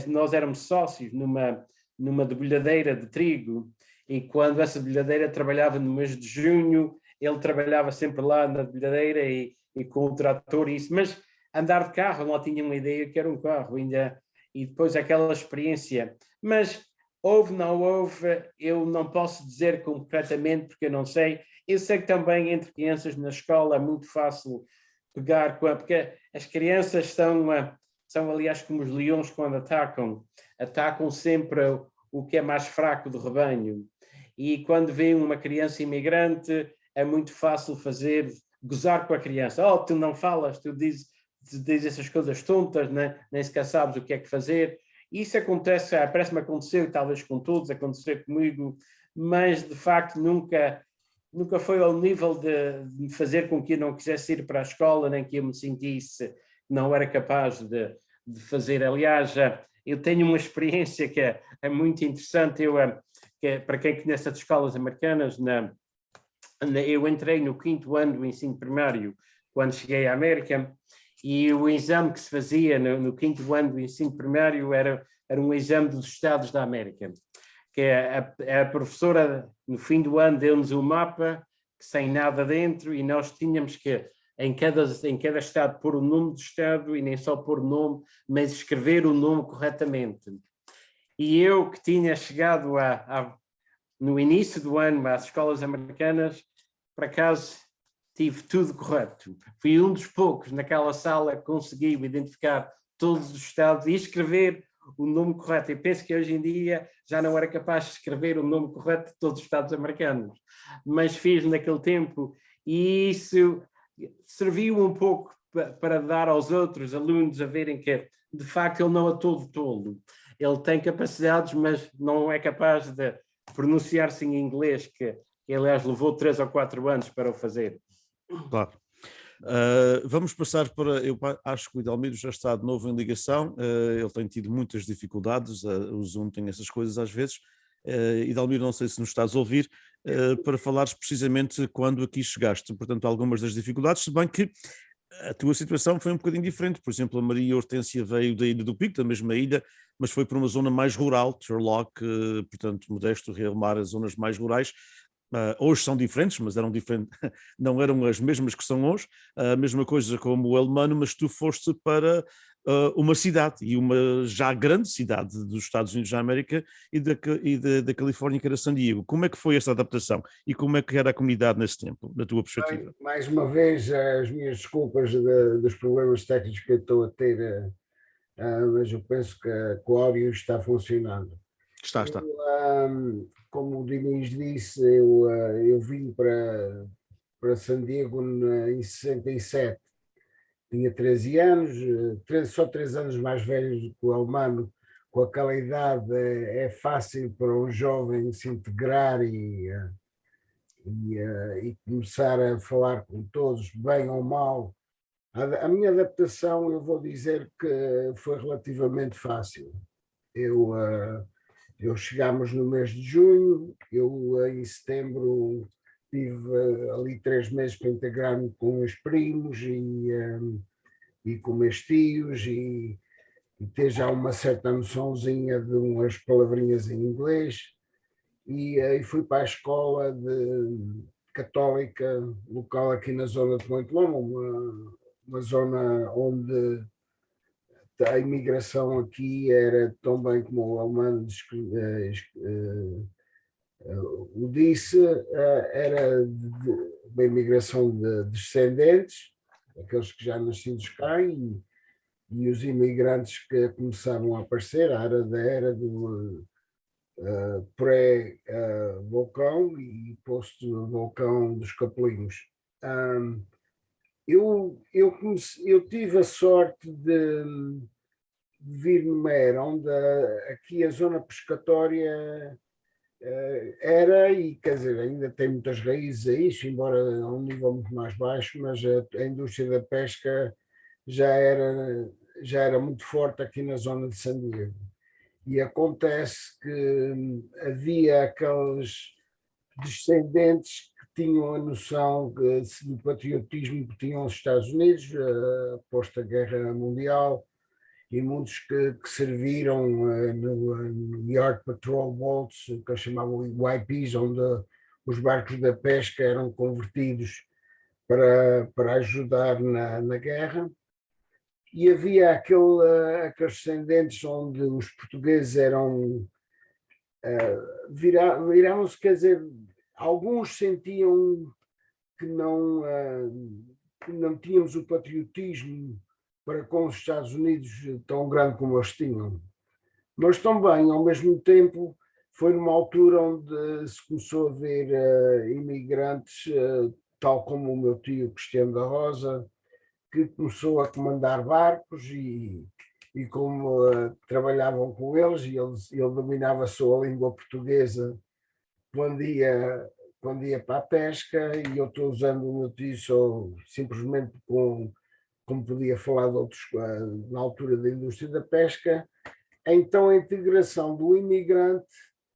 nós éramos sócios numa debulhadeira de trigo, e quando essa debulhadeira trabalhava no mês de junho, ele trabalhava sempre lá na debulhadeira e com o trator e isso, mas andar de carro, não tinha uma ideia que era um carro ainda, e depois aquela experiência, mas houve, não houve, eu não posso dizer concretamente porque eu não sei. Eu sei que também entre crianças na escola é muito fácil pegar, porque as crianças são aliás como os leões quando atacam sempre o que é mais fraco do rebanho, e quando vem uma criança imigrante é muito fácil gozar com a criança. Oh, tu não falas, tu dizes essas coisas tontas, né? Nem sequer sabes o que é que fazer. Isso acontece, parece-me aconteceu, talvez com todos, aconteceu comigo, mas de facto nunca foi ao nível de me fazer com que eu não quisesse ir para a escola, nem que eu me sentisse que não era capaz de fazer. Aliás, eu tenho uma experiência que é muito interessante, para quem conhece as escolas americanas, eu entrei no 5º ano do ensino primário, quando cheguei à América, e o exame que se fazia no 5º ano do ensino primário era um exame dos Estados da América, que a professora, no fim do ano, deu-nos um mapa sem nada dentro, e nós tínhamos que, em cada estado, pôr o nome do estado, e nem só pôr o nome, mas escrever o nome corretamente. E eu, que tinha chegado no início do ano às escolas americanas, por acaso tive tudo correto. Fui um dos poucos naquela sala que conseguiu identificar todos os estados e escrever o nome correto. Eu penso que hoje em dia já não era capaz de escrever o nome correto de todos os estados americanos, mas fiz naquele tempo, e isso serviu um pouco para dar aos outros alunos a verem que, de facto, ele não é todo tolo. Ele tem capacidades, mas não é capaz de pronunciar-se em inglês, que aliás levou 3 ou 4 anos para o fazer. Claro. Vamos passar para. Eu acho que o Idalmiro já está de novo em ligação. Ele tem tido muitas dificuldades. O Zoom tem essas coisas às vezes. Idalmiro, não sei se nos estás a ouvir, para falares precisamente quando aqui chegaste. Portanto, algumas das dificuldades, se bem que a tua situação foi um bocadinho diferente. Por exemplo, a Maria Hortência veio da Ilha do Pico, da mesma ilha, mas foi para uma zona mais rural, Turlock, portanto, Modesto, Rio Mar, as zonas mais rurais. Hoje são diferentes, mas eram diferentes, não eram as mesmas que são hoje. A mesma coisa como o Elmano, mas tu foste para uma cidade, e uma já grande cidade dos Estados Unidos da América da Califórnia, que era San Diego. Como é que foi essa adaptação e como é que era a comunidade nesse tempo, na tua perspectiva? Mais uma vez, as minhas desculpas dos problemas técnicos que eu estou a ter, mas eu penso que o áudio está funcionando. Está. Como o Diniz disse, eu vim para San Diego em 67. Tinha 13 anos, só 3 anos mais velhos do que o Elmano. Com aquela idade é fácil para um jovem se integrar e começar a falar com todos, bem ou mal. A minha adaptação, eu vou dizer que foi relativamente fácil. Eu chegámos no mês de junho, eu em setembro tive ali 3 meses para integrar-me com os primos e com meus tios e ter já uma certa noçãozinha de umas palavrinhas em inglês e fui para a escola católica local aqui na zona de Monte Lombo, uma zona onde a imigração aqui era tão bem como o alemão o disse, era uma imigração de descendentes, aqueles que já nascidos cá e os imigrantes que começaram a aparecer, a era do pré-vulcão e post-vulcão dos Capelinhos. Eu tive a sorte de vir numa era onde aqui a zona pescatória era, e quer dizer, ainda tem muitas raízes a isso, embora a um nível muito mais baixo, mas a indústria da pesca já era muito forte aqui na zona de San Diego. E acontece que havia aqueles descendentes que tinham a noção do patriotismo que tinham os Estados Unidos, após a Guerra Mundial, e muitos que serviram no Yard Patrol Boats, que eles chamavam YPs, onde os barcos da pesca eram convertidos para ajudar na guerra. E havia aqueles descendentes onde os portugueses viravam-se, quer dizer, alguns sentiam que não tínhamos o patriotismo para com os Estados Unidos tão grande como eles tinham. Mas também, ao mesmo tempo, foi numa altura onde se começou a ver imigrantes, tal como o meu tio Cristiano da Rosa, que começou a comandar barcos e como trabalhavam com eles, e ele dominava a sua língua portuguesa quando ia para a pesca, e eu estou usando o meu tio só simplesmente como podia falar de outros na altura da indústria da pesca. Então a integração do imigrante,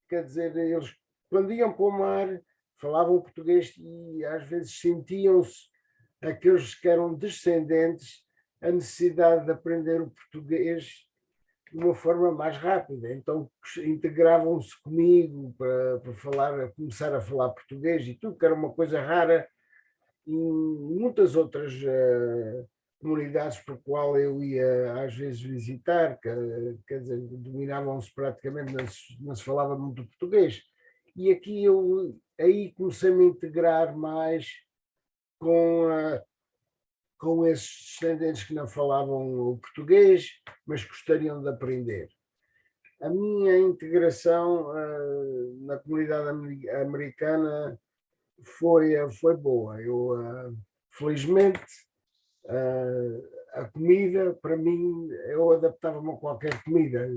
quer dizer, eles quando iam para o mar falavam português e às vezes sentiam-se, aqueles que eram descendentes, a necessidade de aprender o português de uma forma mais rápida. Então integravam-se comigo para começar a falar português e tudo, que era uma coisa rara em muitas outras comunidades por qual eu ia às vezes visitar, quer dizer, dominavam-se praticamente, não se falava muito português. E aqui aí comecei-me a integrar mais com esses descendentes que não falavam o português, mas gostariam de aprender. A minha integração na comunidade americana foi boa. Felizmente, a comida, para mim, eu adaptava-me a qualquer comida.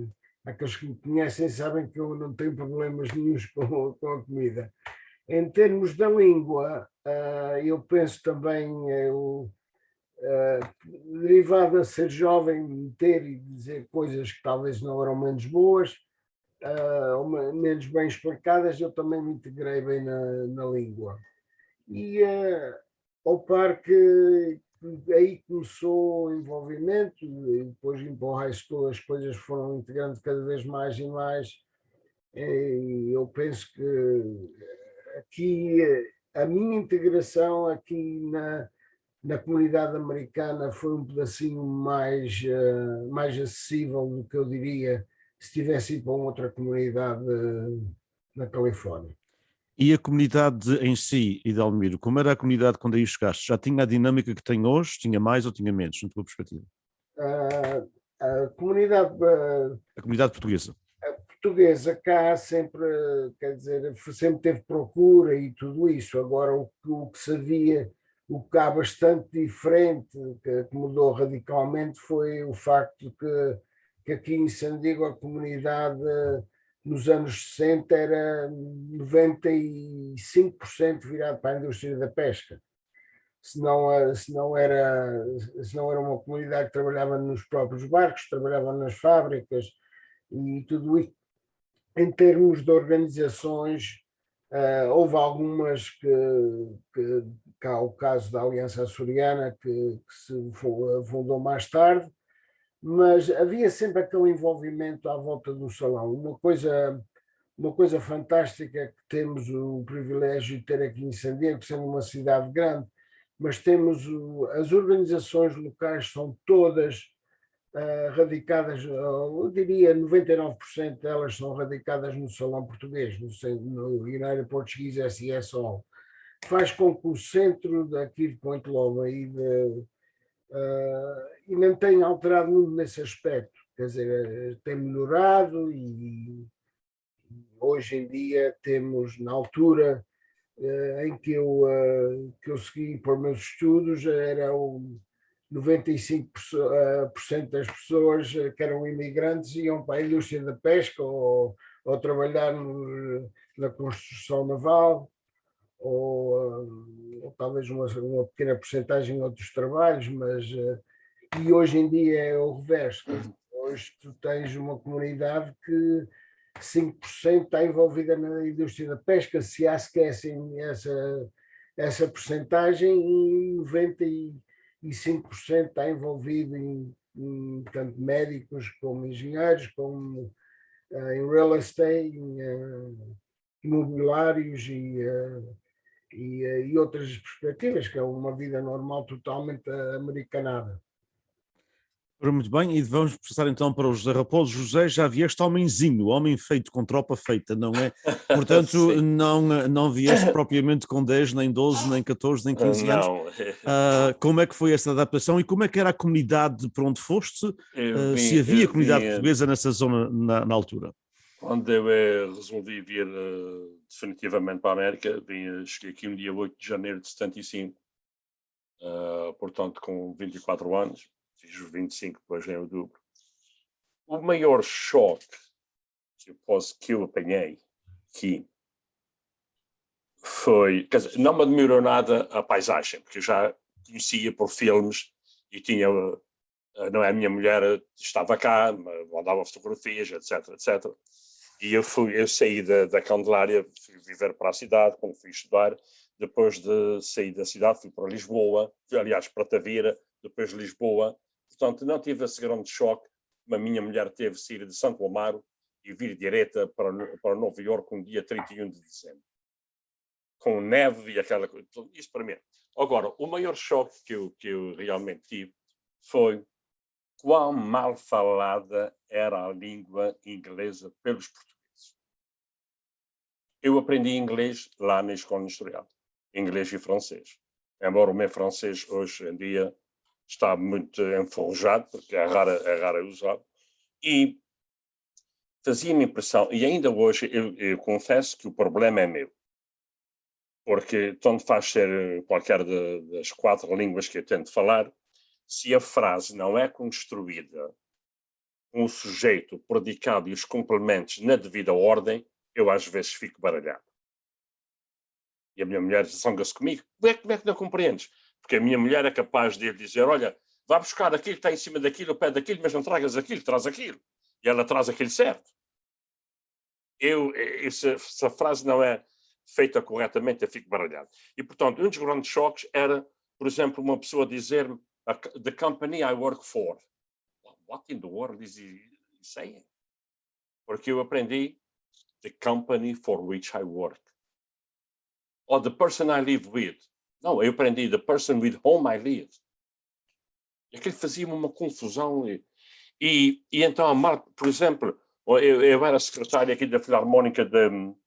aqueles que me conhecem sabem que eu não tenho problemas nenhuns com a comida. Em termos da língua, eu penso também, derivado a ser jovem, meter e dizer coisas que talvez não eram menos boas, ou menos bem explicadas, eu também me integrei bem na língua. E ao par que aí começou o envolvimento, e depois em para o high school as coisas foram integrando cada vez mais e mais, e eu penso que aqui a minha integração aqui na comunidade americana foi um pedacinho mais acessível do que eu diria se tivesse ido para outra comunidade na Califórnia. E a comunidade em si, Edelmiro, como era a comunidade quando aí chegaste? Já tinha a dinâmica que tem hoje? Tinha mais ou tinha menos, na tua perspectiva? A comunidade A comunidade portuguesa. portuguesa cá sempre, quer dizer, sempre teve procura e tudo isso. Agora o que se via, o que há bastante diferente, que mudou radicalmente, foi o facto que aqui em San Diego a comunidade nos anos 60 era 95% virado para a indústria da pesca. Se não era uma comunidade que trabalhava nos próprios barcos, trabalhava nas fábricas e tudo isso. Em termos de organizações, houve algumas que há o caso da Aliança Açoriana, que se fundou mais tarde, mas havia sempre aquele envolvimento à volta do salão. Uma coisa fantástica é que temos o privilégio de ter aqui em San Diego, sendo uma cidade grande, mas temos as organizações locais são todas radicadas, eu diria 99% delas são radicadas no salão português, no United Portuguese SESO. Faz com que o centro daqui de Point Loma e não tenha alterado muito nesse aspecto, quer dizer, tem melhorado e hoje em dia temos, na altura em que eu segui por meus estudos, era 95% das pessoas que eram imigrantes iam para a indústria da pesca ou trabalhar na construção naval ou talvez uma pequena porcentagem em outros trabalhos, mas e hoje em dia é o reverso. Hoje tu tens uma comunidade que 5% está envolvida na indústria da pesca, se há esquecem essa porcentagem, e 95% está envolvido em tanto médicos como engenheiros, como em real estate, em imobiliários e outras perspectivas, que é uma vida normal totalmente americanada. Muito bem, e vamos passar então para o José Raposo. José, já vieste homenzinho, homem feito, com tropa feita, não é? Portanto, não vieste propriamente com 10, nem 12, nem 14, nem 15 anos. Não. Como é que foi essa adaptação e como é que era a comunidade por onde foste? Se havia comunidade portuguesa nessa zona na altura? Quando eu resolvi vir definitivamente para a América, cheguei aqui no dia 8 de janeiro de 75, portanto com 24 anos. Fiz os 25 depois em outubro. O maior choque que eu apanhei aqui foi, quer dizer, não me admirou nada a paisagem, porque eu já conhecia por filmes e tinha, não é, a minha mulher estava cá, mandava fotografias, etc, etc. E eu saí da Candelária, fui viver para a cidade, quando fui estudar. Depois de sair da cidade, fui para Lisboa, aliás, para Tavira, depois Lisboa. Portanto, não tive esse grande choque, mas a minha mulher teve sair de Santo Amaro e vir direta para Nova Iorque no dia 31 de dezembro. Com neve e aquela coisa. Isso para mim. Agora, o maior choque que eu realmente tive foi quão mal falada era a língua inglesa pelos portugueses. Eu aprendi inglês lá na escola industrial, inglês e francês. Embora o meu francês hoje em dia está muito enferrujado, porque é raro usado, e fazia-me impressão, e ainda hoje eu confesso que o problema é meu, porque tanto faz ser qualquer das 4 línguas que eu tento falar, se a frase não é construída um sujeito, o predicado e os complementos na devida ordem, eu às vezes fico baralhado. E a minha mulher zanga-se comigo. Como é que não compreendes? Porque a minha mulher é capaz de dizer, olha, vá buscar aquilo, está em cima daquilo, ao pé daquilo, mas não tragas aquilo, traz aquilo. E ela traz aquilo certo. Se a frase não é feita corretamente, eu fico baralhado. E, portanto, um dos grandes choques era, por exemplo, uma pessoa dizer-me, the company I work for. What in the world is he saying? Porque eu aprendi the company for which I work. Or the person I live with. Não, eu aprendi the person with whom I live. E aquilo fazia-me uma confusão. E então, por exemplo, eu era secretário aqui da Filarmónica do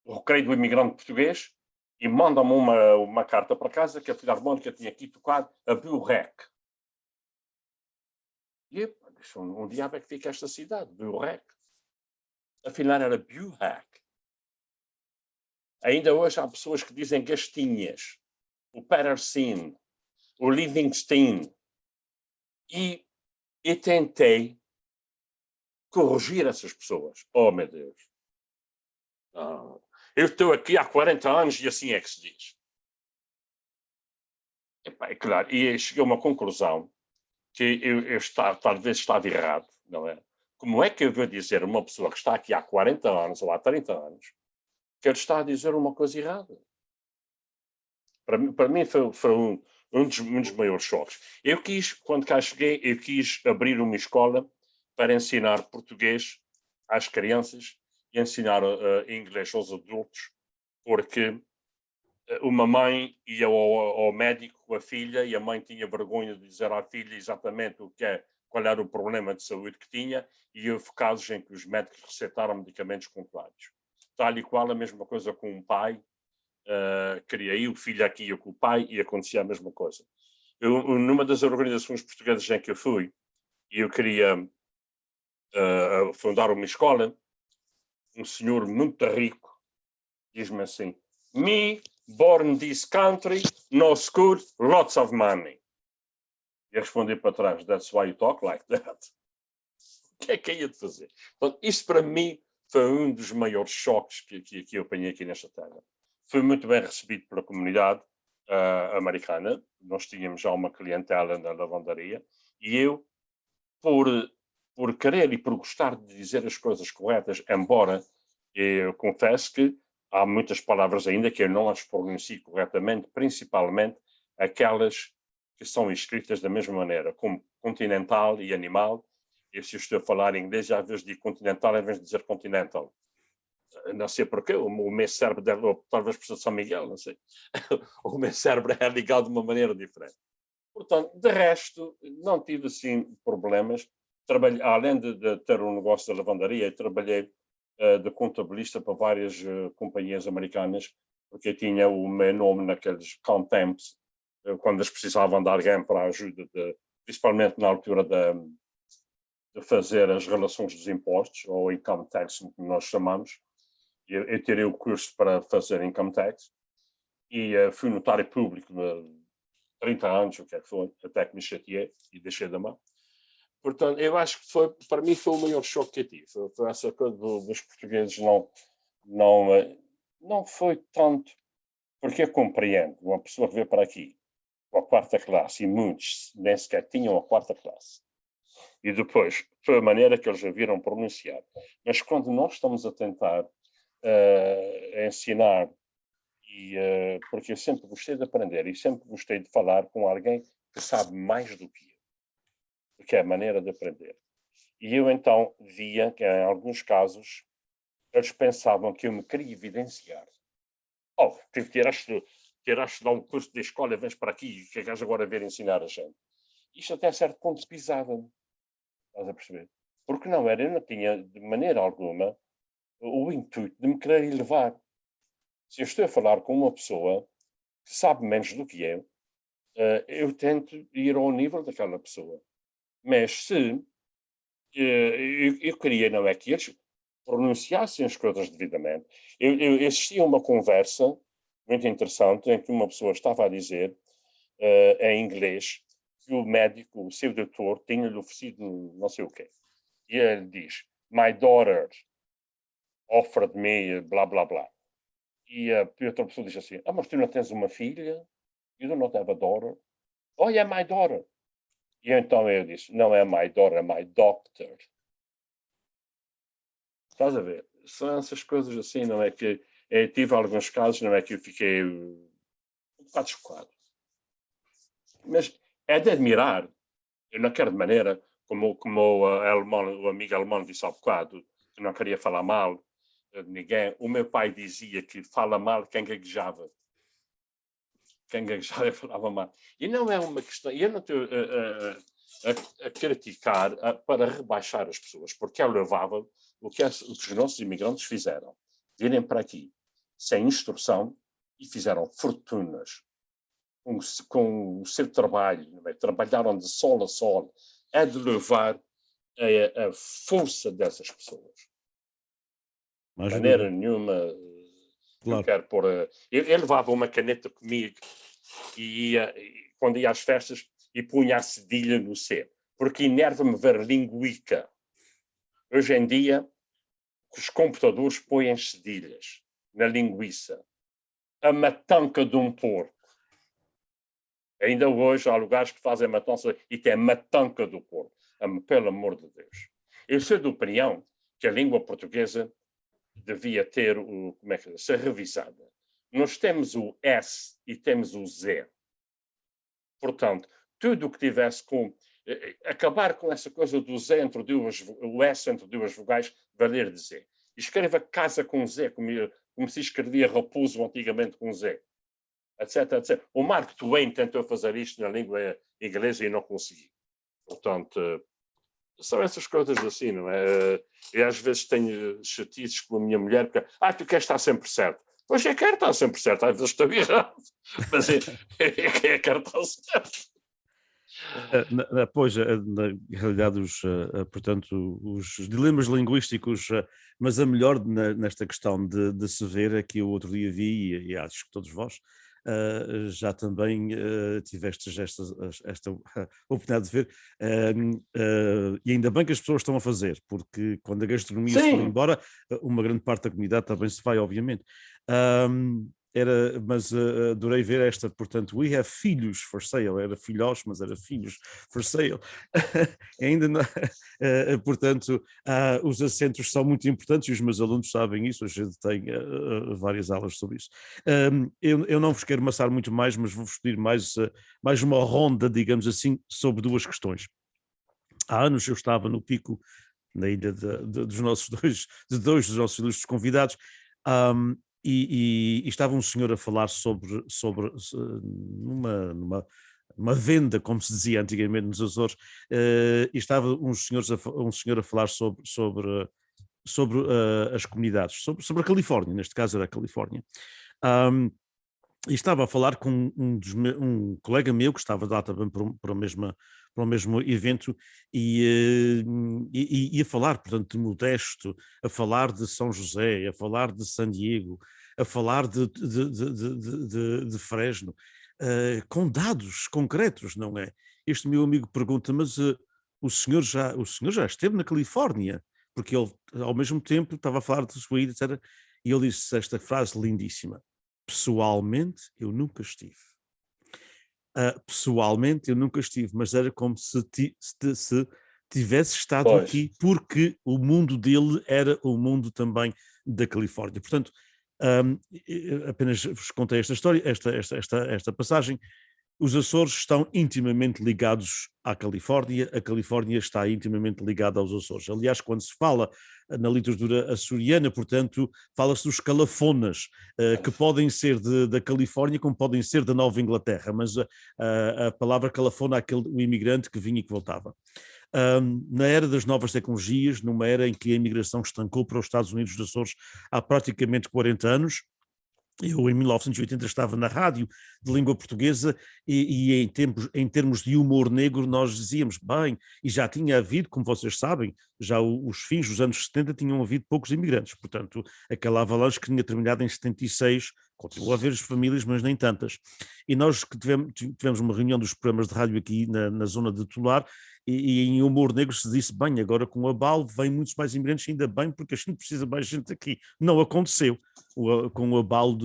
Recreio do Imigrante Português e mandam-me uma carta para casa que a Filarmónica tinha aqui tocado a Burrec. E um diabo é que fica esta cidade, Burrec. Afinal era Burrec. Ainda hoje há pessoas que dizem Gastinhas, o Paterson, o Livingston. E tentei corrigir essas pessoas. Oh, meu Deus. Não. Eu estou aqui há 40 anos e assim é que se diz. É claro, e cheguei a uma conclusão que talvez estava errado, não é? Como é que eu vou dizer a uma pessoa que está aqui há 40 anos ou há 30 anos que ele está a dizer uma coisa errada? Para mim foi um dos maiores choques. Quando cá cheguei, eu quis abrir uma escola para ensinar português às crianças e ensinar inglês aos adultos, porque uma mãe ia ao médico com a filha e a mãe tinha vergonha de dizer à filha exatamente qual era o problema de saúde que tinha, e houve casos em que os médicos receitaram medicamentos contrários. Tal e qual a mesma coisa com um pai, queria ir, o filho aqui ia com o pai e acontecia a mesma coisa. Numa das organizações portuguesas em que eu fui, e eu queria fundar uma escola, um senhor muito rico diz-me assim, me, born this country, no school, lots of money. E respondi para trás, that's why you talk like that. O que é ia de fazer? Então, isso para mim foi um dos maiores choques que eu apanhei aqui nesta terra. Fui muito bem recebido pela comunidade americana. Nós tínhamos já uma clientela na lavandaria e eu, por querer e por gostar de dizer as coisas corretas, embora eu confesso que há muitas palavras ainda que eu não as pronuncio corretamente, principalmente aquelas que são escritas da mesma maneira, como continental e animal. E se eu estou a falar em inglês, às vezes digo continental em vez de dizer continental. Não sei porquê, o meu cérebro talvez por São Miguel, não sei. O meu cérebro é ligado de uma maneira diferente. Portanto, de resto, não tive assim problemas. Além de ter um negócio de lavandaria, trabalhei de contabilista para várias companhias americanas, porque eu tinha o meu nome naqueles contemps, quando eles precisavam de alguém para a ajuda, principalmente na altura de fazer as relações dos impostos, ou income tax, como nós chamamos. Eu tirei o curso para fazer income tax e fui notário público 30 anos, o que é que foi, até que me chateei e deixei da mão. Portanto, eu acho que para mim foi o maior choque que eu tive. Foi essa coisa dos portugueses não foi tanto, porque eu compreendo, uma pessoa que veio para aqui com a quarta classe, e muitos nem sequer tinham a quarta classe. E depois, foi a maneira que eles a viram pronunciar. Mas quando nós estamos a tentar ensinar, porque eu sempre gostei de aprender e sempre gostei de falar com alguém que sabe mais do que eu, porque é a maneira de aprender. E eu então via que em alguns casos eles pensavam que eu me queria evidenciar. Tiraste lá um curso de escola, vens para aqui, que queres agora ver ensinar a gente. Isto até certo ponto pisava-me. Estás a perceber? Porque eu não tinha de maneira alguma o intuito de me querer elevar. Se eu estou a falar com uma pessoa que sabe menos do que eu tento ir ao nível daquela pessoa. Mas se eu queria, não é que eles pronunciassem as coisas devidamente. Existia uma conversa muito interessante em que uma pessoa estava a dizer em inglês que o médico, o seu doutor, tinha-lhe oferecido não sei o quê. E ele diz, my daughter offered me blá, blá, blá. E a outra pessoa diz assim, mas tu não tens uma filha? You do not have a daughter? Oh, yeah, my daughter. E então eu disse, não é my daughter, é my doctor. Estás a ver? São essas coisas assim, não é que... tive alguns casos, não é que eu fiquei um bocado chocado. Mas é de admirar, eu não quero de maneira, como o amigo alemão disse há bocado, que não queria falar mal de ninguém. O meu pai dizia que fala mal quem gaguejava. Quem gaguejava falava mal. E não é uma questão... Eu não estou a criticar para rebaixar as pessoas, porque é louvável o que os nossos imigrantes fizeram. Virem para aqui sem instrução e fizeram fortunas com o seu trabalho, não é? Trabalharam de sol a sol. É de louvar a força dessas pessoas. De maneira nenhuma, claro. eu quero pôr... Eu levava uma caneta comigo e quando ia às festas e punha a cedilha no C, porque enerva-me ver linguica. Hoje em dia, os computadores põem cedilhas na linguiça. A matanca de um porco. Ainda hoje há lugares que fazem matança e tem a matanca do porco. Pelo amor de Deus. Eu sou de opinião que a língua portuguesa devia ter ser revisada. Nós temos o S e temos o Z. Portanto, tudo o que tivesse com... acabar com essa coisa do Z entre o S entre duas vogais, valer de Z. Escreva casa com Z, como se escrevia raposo antigamente com Z. Etc, etc. O Mark Twain tentou fazer isto na língua inglesa e não conseguiu. Portanto, são essas coisas assim, não é? E às vezes tenho chatices com a minha mulher, porque, tu queres estar sempre certo. Pois eu quero estar sempre certo, às vezes estou errado, mas eu quero estar certo. Pois, na realidade, portanto, os dilemas linguísticos, mas a melhor nesta questão de se ver é que eu outro dia vi, e acho que todos vós já também tivestes esta oportunidade de ver, e ainda bem que as pessoas estão a fazer, porque quando a gastronomia se for embora, uma grande parte da comunidade também se vai, obviamente. Mas adorei ver esta, portanto, we have filhos for sale, era filhos, mas era filhos for sale. Ainda não, portanto, os acentos são muito importantes e os meus alunos sabem isso, a gente tem várias aulas sobre isso. Eu não vos quero amassar muito mais, mas vou-vos pedir mais uma ronda, digamos assim, sobre duas questões. Há anos eu estava no Pico, na ilha dos nossos dois dos nossos ilustres convidados, e estava um senhor a falar sobre numa venda, como se dizia antigamente nos Açores, e estava um senhor a falar sobre as comunidades, sobre a Califórnia, neste caso era a Califórnia. E estava a falar com um colega meu que estava lá também para o mesmo evento e a falar, portanto, de Modesto, a falar de São José, a falar de San Diego, a falar de Fresno, com dados concretos, não é? Este meu amigo pergunta, mas o senhor já esteve na Califórnia? Porque ele, ao mesmo tempo, estava a falar de sua ida, etc. E ele disse esta frase lindíssima: pessoalmente, eu nunca estive. Pessoalmente, eu nunca estive, mas era como se tivesse estado aqui, porque o mundo dele era o mundo também da Califórnia. Portanto, apenas vos contei esta história, esta passagem. Os Açores estão intimamente ligados à Califórnia, a Califórnia está intimamente ligada aos Açores. Aliás, quando se fala na literatura açoriana, portanto, fala-se dos calafonas, que podem ser da Califórnia como podem ser da Nova Inglaterra, mas a palavra calafona é o imigrante que vinha e que voltava. Na era das novas tecnologias, numa era em que a imigração estancou para os Estados Unidos dos Açores há praticamente 40 anos, eu, em 1980, estava na rádio de língua portuguesa e em termos de humor negro, nós dizíamos, bem, e já tinha havido, como vocês sabem, já os fins dos anos 70 tinham havido poucos imigrantes, portanto, aquela avalanche que tinha terminado em 76 Continua a haver as famílias, mas nem tantas. E nós que tivemos uma reunião dos programas de rádio aqui na zona de Tolar, e em Humor Negro se disse, bem, agora com o abalo vem muitos mais imigrantes, ainda bem, porque a gente precisa mais gente aqui. Não aconteceu. Com o abalo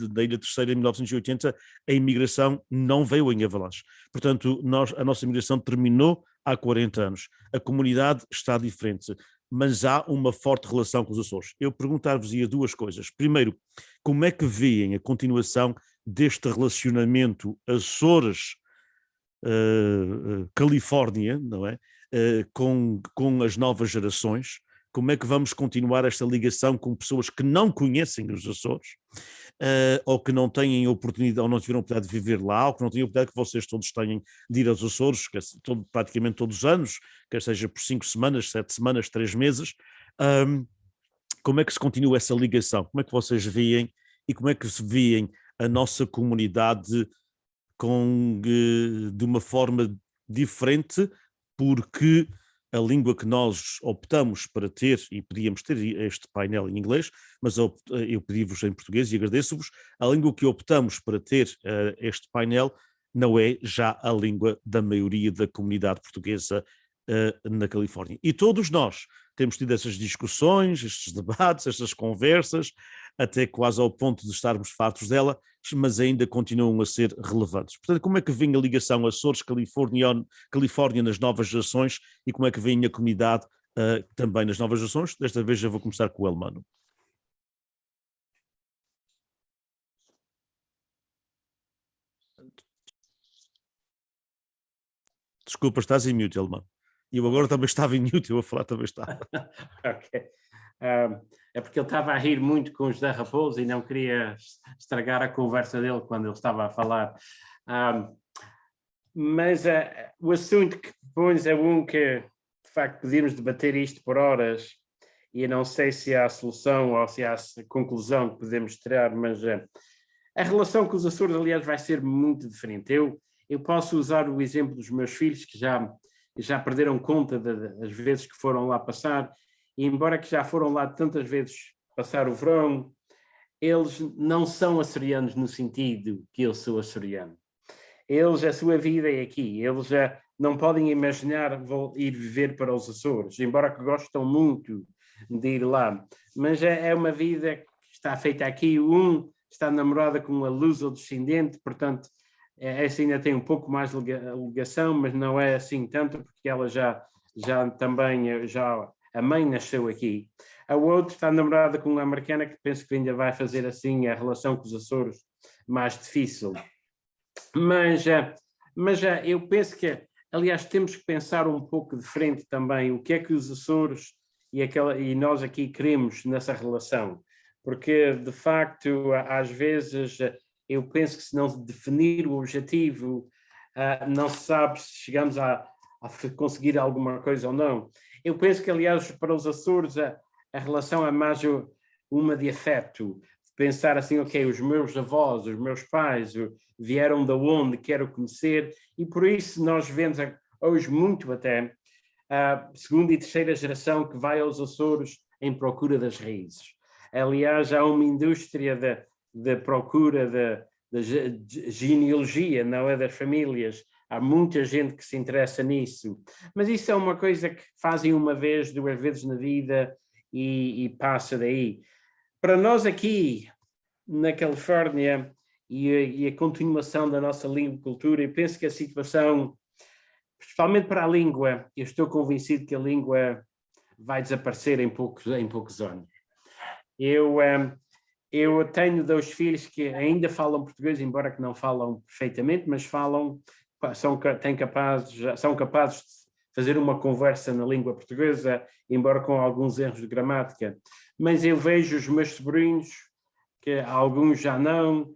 da Ilha Terceira em 1980, a imigração não veio em avalanche. Portanto, a nossa imigração terminou há 40 anos. A comunidade está diferente, mas há uma forte relação com os Açores. Eu perguntar-vos-ia duas coisas. Primeiro, como é que veem a continuação deste relacionamento Açores Califórnia, não é? Com as novas gerações? Como é que vamos continuar esta ligação com pessoas que não conhecem os Açores, ou que não têm oportunidade, ou não tiveram oportunidade de viver lá, ou que não têm oportunidade que vocês todos tenham de ir aos Açores, praticamente todos os anos, quer seja por 5 semanas, 7 semanas, 3 meses. Como é que se continua essa ligação? Como é que vocês veem e como é que se veem a nossa comunidade de uma forma diferente, porque a língua que nós optamos para ter, e podíamos ter este painel em inglês, mas eu pedi-vos em português e agradeço-vos, a língua que optamos para ter este painel não é já a língua da maioria da comunidade portuguesa na Califórnia. E todos nós temos tido essas discussões, estes debates, estas conversas, até quase ao ponto de estarmos fartos dela, mas ainda continuam a ser relevantes. Portanto, como é que vem a ligação Açores-Califórnia nas novas gerações e como é que vem a comunidade também nas novas gerações? Desta vez já vou começar com o Elmano. Desculpa, estás em mute, Elmano. E eu agora também estava em mute, eu a falar também estava. Ok. É porque ele estava a rir muito com o José Raposo e não queria estragar a conversa dele quando ele estava a falar. Mas o assunto que pões é um que, de facto, podíamos debater isto por horas e eu não sei se há solução ou se há conclusão que podemos tirar, mas a relação com os Açores, aliás, vai ser muito diferente. Eu posso usar o exemplo dos meus filhos, que já perderam conta das vezes que foram lá passar, e embora que já foram lá tantas vezes passar o verão, eles não são açorianos no sentido que eu sou açoriano. Eles, a sua vida é aqui, eles já não podem imaginar ir viver para os Açores, embora que gostam muito de ir lá, mas é uma vida que está feita aqui. Está namorada com uma luso-descendente, portanto, essa ainda tem um pouco mais ligação, mas não é assim tanto, porque ela já a mãe nasceu aqui. A outra está namorada com uma americana que penso que ainda vai fazer assim a relação com os Açores mais difícil. Mas eu penso que, aliás, temos que pensar um pouco de frente também o que é que os Açores e nós aqui queremos nessa relação. Porque, de facto, às vezes, eu penso que se não definir o objetivo, não se sabe se chegamos a conseguir alguma coisa ou não. Eu penso que, aliás, para os Açores, a relação é mais uma de afeto. Pensar assim, ok, os meus avós, os meus pais vieram de onde quero conhecer, e por isso nós vemos hoje muito até a segunda e terceira geração que vai aos Açores em procura das raízes. Aliás, há uma indústria de procura da genealogia, não é, das famílias. Há muita gente que se interessa nisso. Mas isso é uma coisa que fazem uma vez, 2 vezes na vida e passa daí. Para nós aqui, na Califórnia, e a continuação da nossa língua e cultura, eu penso que a situação, principalmente para a língua, eu estou convencido que a língua vai desaparecer em poucos anos. Eu tenho 2 filhos que ainda falam português, embora que não falam perfeitamente, mas são capazes de fazer uma conversa na língua portuguesa, embora com alguns erros de gramática. Mas eu vejo os meus sobrinhos, que alguns já não,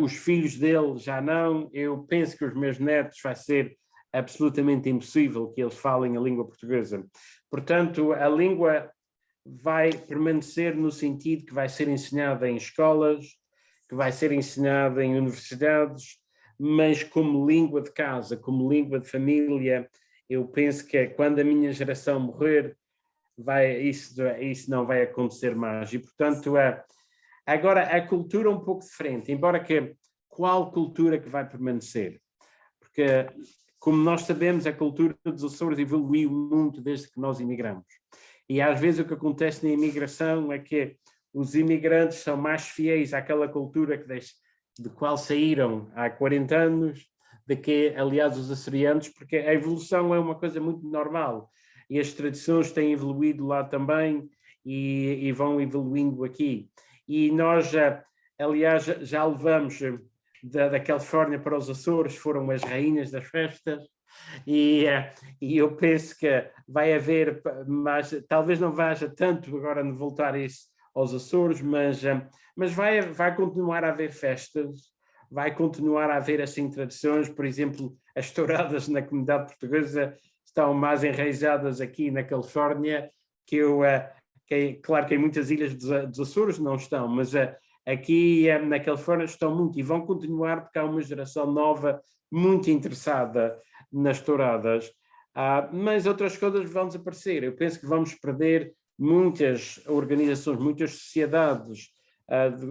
os filhos deles já não. Eu penso que os meus netos vai ser absolutamente impossível que eles falem a língua portuguesa. Portanto, a língua vai permanecer no sentido que vai ser ensinada em escolas, que vai ser ensinada em universidades, mas como língua de casa, como língua de família, eu penso que quando a minha geração morrer, isso não vai acontecer mais. E, portanto, Agora, a cultura um pouco diferente, embora que qual cultura que vai permanecer? Porque, como nós sabemos, a cultura dos Açores evoluiu muito desde que nós imigramos. E às vezes o que acontece na imigração é que os imigrantes são mais fiéis àquela cultura de qual saíram há 40 anos, do que, aliás, os açorianos, porque a evolução é uma coisa muito normal. E as tradições têm evoluído lá também e vão evoluindo aqui. E nós, aliás, já levamos da Califórnia para os Açores, foram as rainhas das festas, e eu penso que vai haver, mas talvez não haja tanto agora de voltar isso aos Açores, mas vai continuar a haver festas, vai continuar a haver assim tradições, por exemplo, as touradas na comunidade portuguesa estão mais enraizadas aqui na Califórnia, claro que em muitas ilhas dos Açores não estão, mas aqui na Califórnia estão muito e vão continuar porque há uma geração nova muito interessada nas touradas, mas outras coisas vão desaparecer. Eu penso que vamos perder muitas organizações, muitas sociedades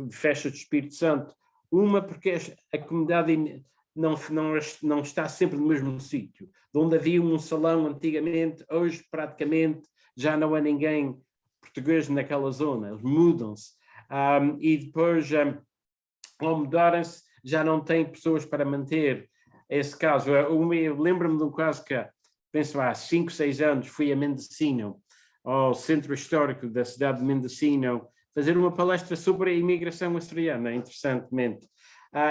de festa do Espírito Santo, uma porque a comunidade não está sempre no mesmo sítio, de onde havia um salão antigamente, hoje praticamente já não há ninguém português naquela zona, eles mudam-se. E depois, ao mudarem-se, já não tem pessoas para manter esse caso. Eu lembro-me de um caso que, penso há 5, 6 anos, fui a Mendocino, ao centro histórico da cidade de Mendocino, fazer uma palestra sobre a imigração açoriana, interessantemente.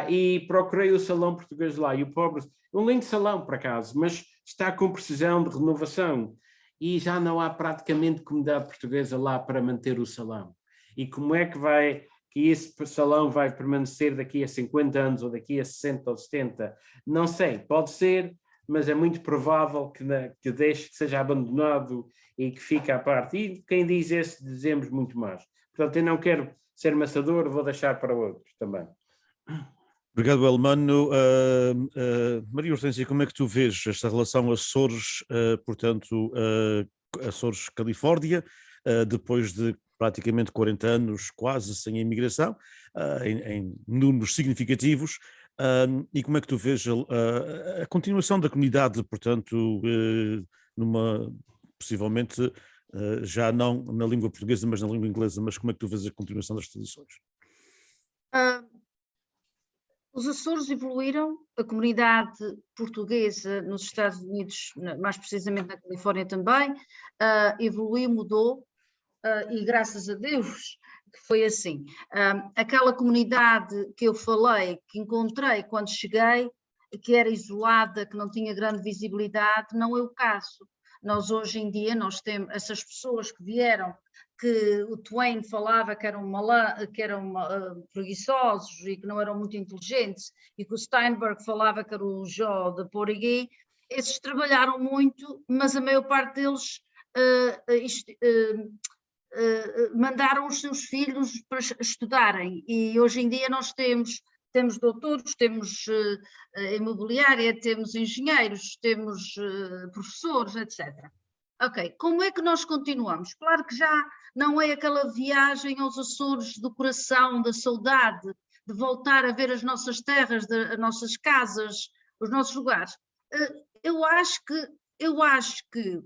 E procurei o salão português lá, e o pobre, um lindo salão por acaso, mas está com precisão de renovação, e já não há praticamente comunidade portuguesa lá para manter o salão. E como é que esse salão vai permanecer daqui a 50 anos, ou daqui a 60 ou 70? Não sei, pode ser, mas é muito provável que deixe, que seja abandonado e que fique à parte. E quem diz esse, dizemos muito mais. Portanto, eu não quero ser maçador, vou deixar para outros também. Obrigado, Elmano. Maria Hortência, como é que tu vês esta relação Açores, portanto, Açores-Califórnia, depois de praticamente 40 anos quase sem imigração, em números significativos, e como é que tu vês a continuação da comunidade, portanto, possivelmente já não na língua portuguesa, mas na língua inglesa, mas como é que tu vês a continuação das tradições? Os Açores evoluíram, a comunidade portuguesa nos Estados Unidos, mais precisamente na Califórnia também, evoluiu, mudou, e graças a Deus que foi assim. Aquela comunidade que eu falei, que encontrei quando cheguei, que era isolada, que não tinha grande visibilidade, não é o caso. Nós hoje em dia, nós temos essas pessoas que vieram, que o Twain falava que eram preguiçosos e que não eram muito inteligentes, e que o Steinberg falava que era o Jó de Porigui, esses trabalharam muito, mas a maior parte deles mandaram os seus filhos para estudarem, e hoje em dia nós temos doutores, temos imobiliária, temos engenheiros, temos professores, etc. Ok, como é que nós continuamos? Claro que já não é aquela viagem aos Açores do coração, da saudade, de voltar a ver as nossas terras, as nossas casas, os nossos lugares. Eu acho que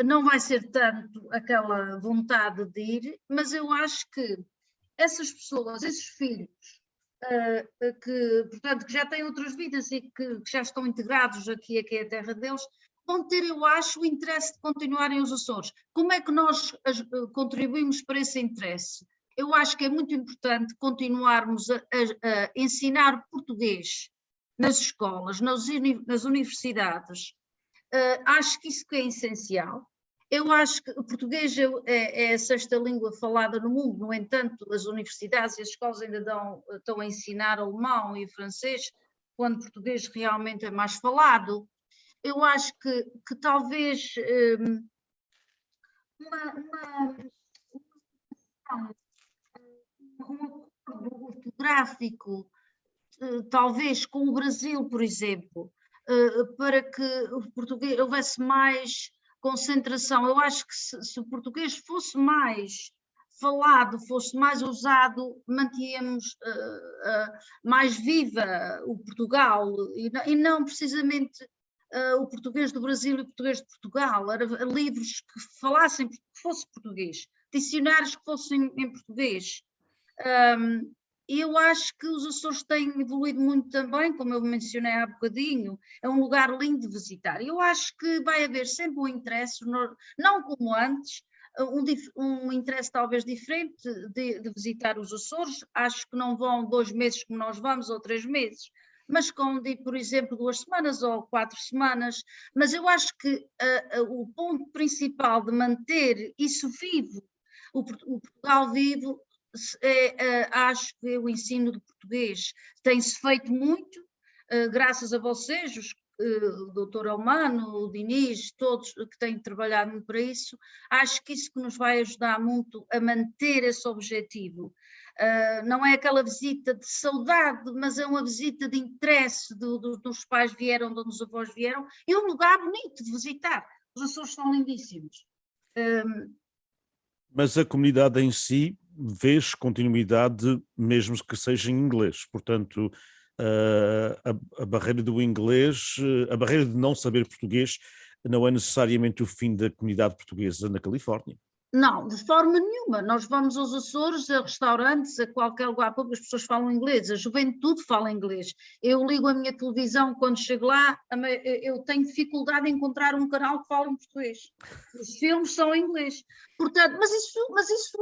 não vai ser tanto aquela vontade de ir, mas eu acho que essas pessoas, esses filhos, portanto, que já têm outras vidas e que já estão integrados aqui é a terra deles, vão ter, eu acho, o interesse de continuarem os Açores. Como é que nós contribuímos para esse interesse? Eu acho que é muito importante continuarmos a ensinar português nas escolas, nas universidades. Acho que isso que é essencial. Eu acho que o português é a sexta língua falada no mundo, no entanto, as universidades e as escolas ainda estão a ensinar alemão e francês, quando português realmente é mais falado. Eu acho que talvez um acordo ortográfico, talvez com o Brasil, por exemplo, para que o português houvesse mais concentração. Eu acho que se o português fosse mais falado, fosse mais usado, mantínhamos mais viva o Portugal e não precisamente o português do Brasil e o português de Portugal. Era livros que falassem, que fosse português, dicionários que fossem em português. E eu acho que os Açores têm evoluído muito também, como eu mencionei há bocadinho, é um lugar lindo de visitar. Eu acho que vai haver sempre um interesse, não como antes, um interesse talvez diferente de visitar os Açores. Acho que não vão 2 meses como nós vamos, ou 3 meses, mas com, por exemplo, 2 semanas ou 4 semanas. Mas eu acho que o ponto principal de manter isso vivo, o Portugal vivo, acho que o ensino de português tem-se feito muito, graças a vocês, o doutor Almano, o Diniz, todos que têm trabalhado muito para isso. Acho que isso que nos vai ajudar muito a manter esse objetivo. Não é aquela visita de saudade, mas é uma visita de interesse dos pais vieram, dos avós vieram, e um lugar bonito de visitar. Os Açores são lindíssimos. Mas a comunidade em si vês continuidade, mesmo que seja em inglês. Portanto, a barreira do inglês, a barreira de não saber português, não é necessariamente o fim da comunidade portuguesa na Califórnia. Não, de forma nenhuma. Nós vamos aos Açores, a restaurantes, a qualquer lugar público, as pessoas falam inglês, a juventude fala inglês. Eu ligo a minha televisão quando chego lá, eu tenho dificuldade em encontrar um canal que fala em português. Os filmes são em inglês. Portanto, mas isso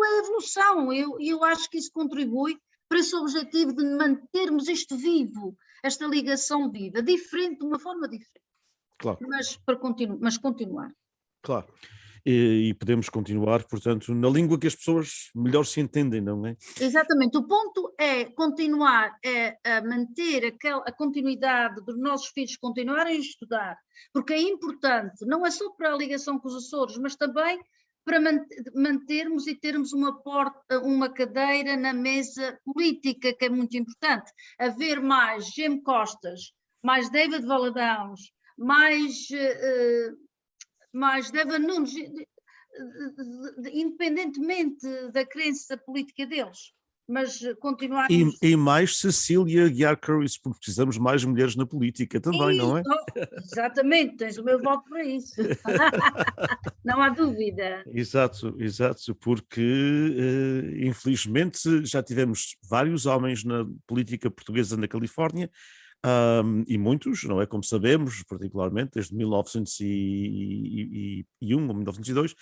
é evolução, eu acho que isso contribui para esse objetivo de mantermos isto vivo, esta ligação viva, diferente, de uma forma diferente. Claro. Mas continuar. Claro. E podemos continuar, portanto, na língua que as pessoas melhor se entendem, não é? Exatamente, o ponto é continuar a manter a continuidade dos nossos filhos continuarem a estudar, porque é importante, não é só para a ligação com os Açores, mas também para mantermos e termos uma cadeira na mesa política, que é muito importante. Haver mais Gem Costas, mais David Valadãos, mais Devon Nunes, independentemente da crença política deles, mas continuarmos... E mais Cecília Guiar Curry, porque precisamos mais mulheres na política também, não é? Exatamente, tens o meu voto para isso. Não há dúvida. Exato, porque infelizmente já tivemos vários homens na política portuguesa na Califórnia, e muitos, não é, como sabemos, particularmente desde 1901 ou 1902,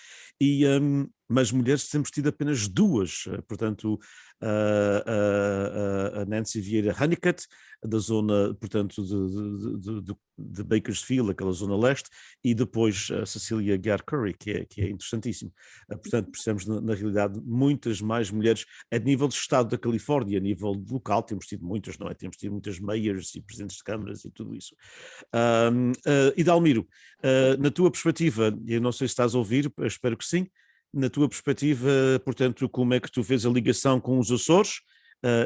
mas mulheres temos tido apenas 2, portanto a Nancy Vieira Honeycutt, da zona, portanto, de Bakersfield, aquela zona leste, e depois a Cecília Guiar Curry, que é interessantíssimo. Portanto, precisamos, na realidade, muitas mais mulheres a nível do estado da Califórnia, a nível local, temos tido muitas, não é? Temos tido muitas mayors e presidentes de câmaras e tudo isso. Idalmiro, na tua perspectiva, eu não sei se estás a ouvir, espero que sim, na tua perspectiva, portanto, como é que tu vês a ligação com os Açores?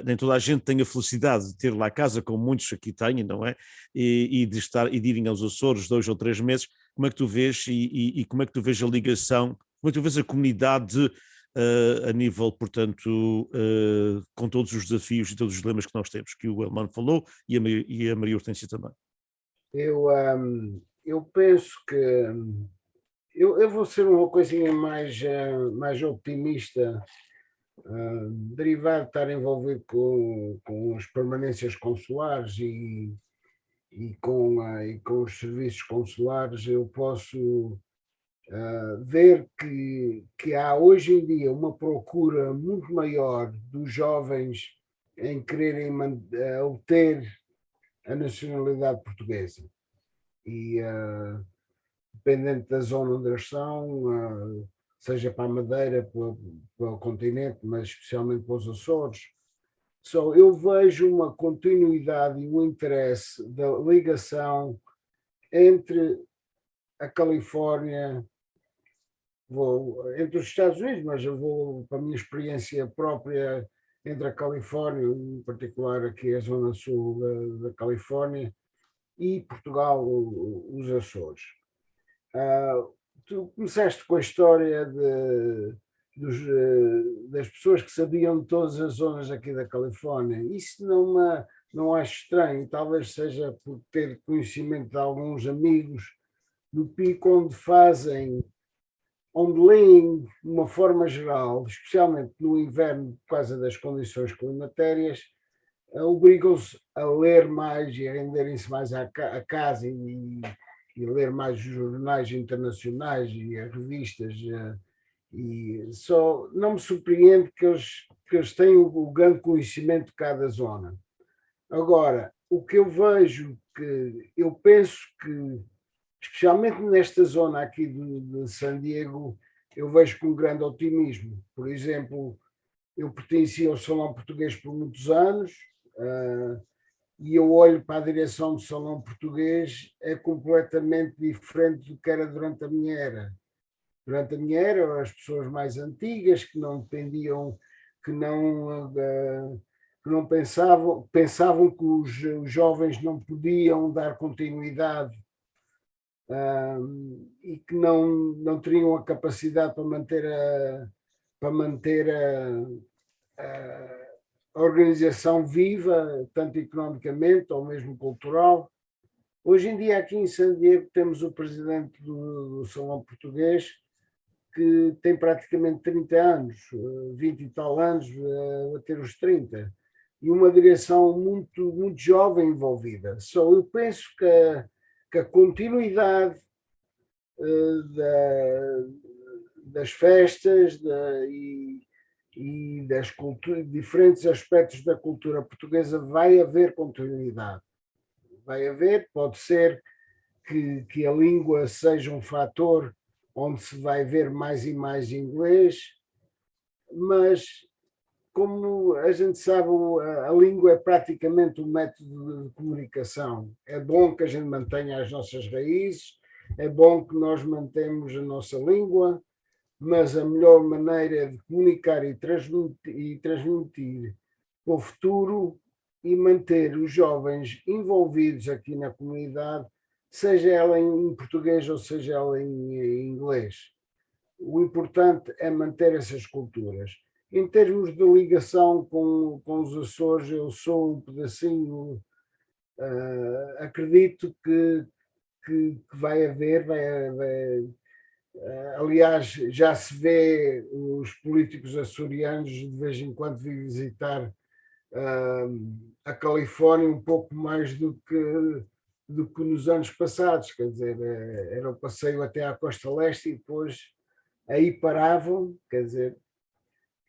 Nem toda a gente tem a felicidade de ter lá casa, como muitos aqui têm, não é? E de irem aos Açores 2 ou 3 meses. Como é que tu vês e como é que tu vês a ligação, como é que tu vês a comunidade a nível, portanto, com todos os desafios e todos os dilemas que nós temos, que o Elmano falou e a Maria Hortência também? Eu penso que eu vou ser uma coisinha mais optimista, derivado de estar envolvido com as permanências consulares e com os serviços consulares. Eu posso ver que há hoje em dia uma procura muito maior dos jovens em quererem obter a nacionalidade portuguesa. E dependente da zona onde eles são, seja para a Madeira, para o continente, mas especialmente para os Açores. Eu vejo uma continuidade e um interesse da ligação entre a Califórnia, entre os Estados Unidos, mas eu vou para a minha experiência própria entre a Califórnia, em particular aqui a zona sul da Califórnia, e Portugal, os Açores. Tu começaste com a história das pessoas que sabiam de todas as zonas aqui da Califórnia. Isso não acho estranho, talvez seja por ter conhecimento de alguns amigos do pico onde leem de uma forma geral, especialmente no inverno, por causa das condições climatérias, obrigam-se a ler mais e a renderem-se mais à casa e ler mais os jornais internacionais e as revistas. E só não me surpreende que eles tenham o grande conhecimento de cada zona. Agora, o que eu vejo, que eu penso que, especialmente nesta zona aqui de San Diego, eu vejo com grande otimismo. Por exemplo, eu pertenci ao Salão Português por muitos anos, e eu olho para a direção do Salão Português, é completamente diferente do que era durante a minha era. Durante a minha era, as pessoas mais antigas que não dependiam, que não pensavam que os jovens não podiam dar continuidade, e que não teriam a capacidade para manter a organização viva, tanto economicamente ou mesmo cultural. Hoje em dia, aqui em San Diego, temos o presidente do Salão Português, que tem praticamente 30 anos, 20 e tal anos, a ter os 30, e uma direção muito, muito jovem envolvida. Só eu penso que a continuidade das festas e das diferentes aspectos da cultura portuguesa vai haver continuidade. Vai haver, pode ser que a língua seja um fator onde se vai ver mais e mais inglês, mas como a gente sabe, a língua é praticamente um método de comunicação. É bom que a gente mantenha as nossas raízes, é bom que nós mantemos a nossa língua, mas a melhor maneira de comunicar e transmitir para o futuro e manter os jovens envolvidos aqui na comunidade, seja ela em português ou seja ela em inglês. O importante é manter essas culturas. Em termos de ligação com os Açores, eu sou um pedacinho, acredito que vai haver, aliás, já se vê os políticos açorianos de vez em quando vir visitar a Califórnia um pouco mais do que nos anos passados, quer dizer, era o passeio até à Costa Leste e depois aí paravam, quer dizer,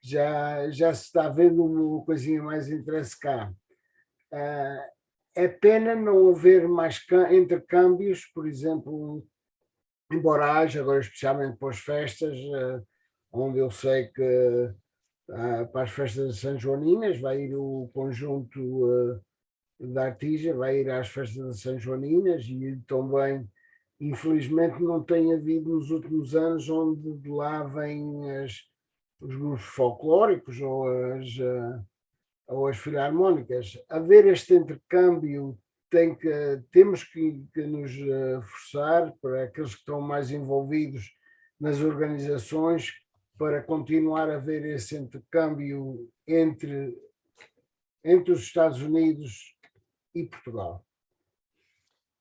já se está vendo uma coisinha mais interesse cá. É pena não haver mais intercâmbios, por exemplo, embora haja agora, especialmente para as festas, onde eu sei que para as festas de São Joaninas vai ir o conjunto da Artija, vai ir às festas de São Joaninas e também, infelizmente, não tem havido nos últimos anos onde de lá vêm os grupos folclóricos ou as filarmónicas. Haver este intercâmbio temos que nos forçar para aqueles que estão mais envolvidos nas organizações para continuar a haver esse intercâmbio entre os Estados Unidos e Portugal.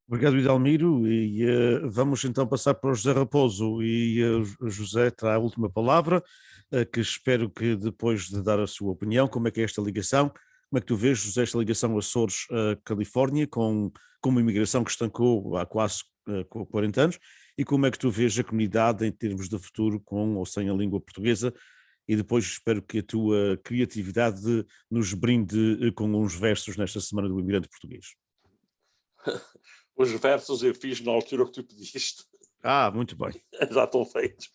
Obrigado, Idalmiro, e vamos então passar para o José Raposo, e o José terá a última palavra, que espero que depois de dar a sua opinião, como é que é esta ligação, como é que tu vês, José, esta ligação Açores-Califórnia, com uma imigração que estancou há quase 40 anos, e como é que tu vês a comunidade em termos de futuro com ou sem a língua portuguesa, e depois espero que a tua criatividade nos brinde com uns versos nesta Semana do Imigrante Português. Os versos eu fiz na altura que tu pediste. Muito bem. Já estão feitos.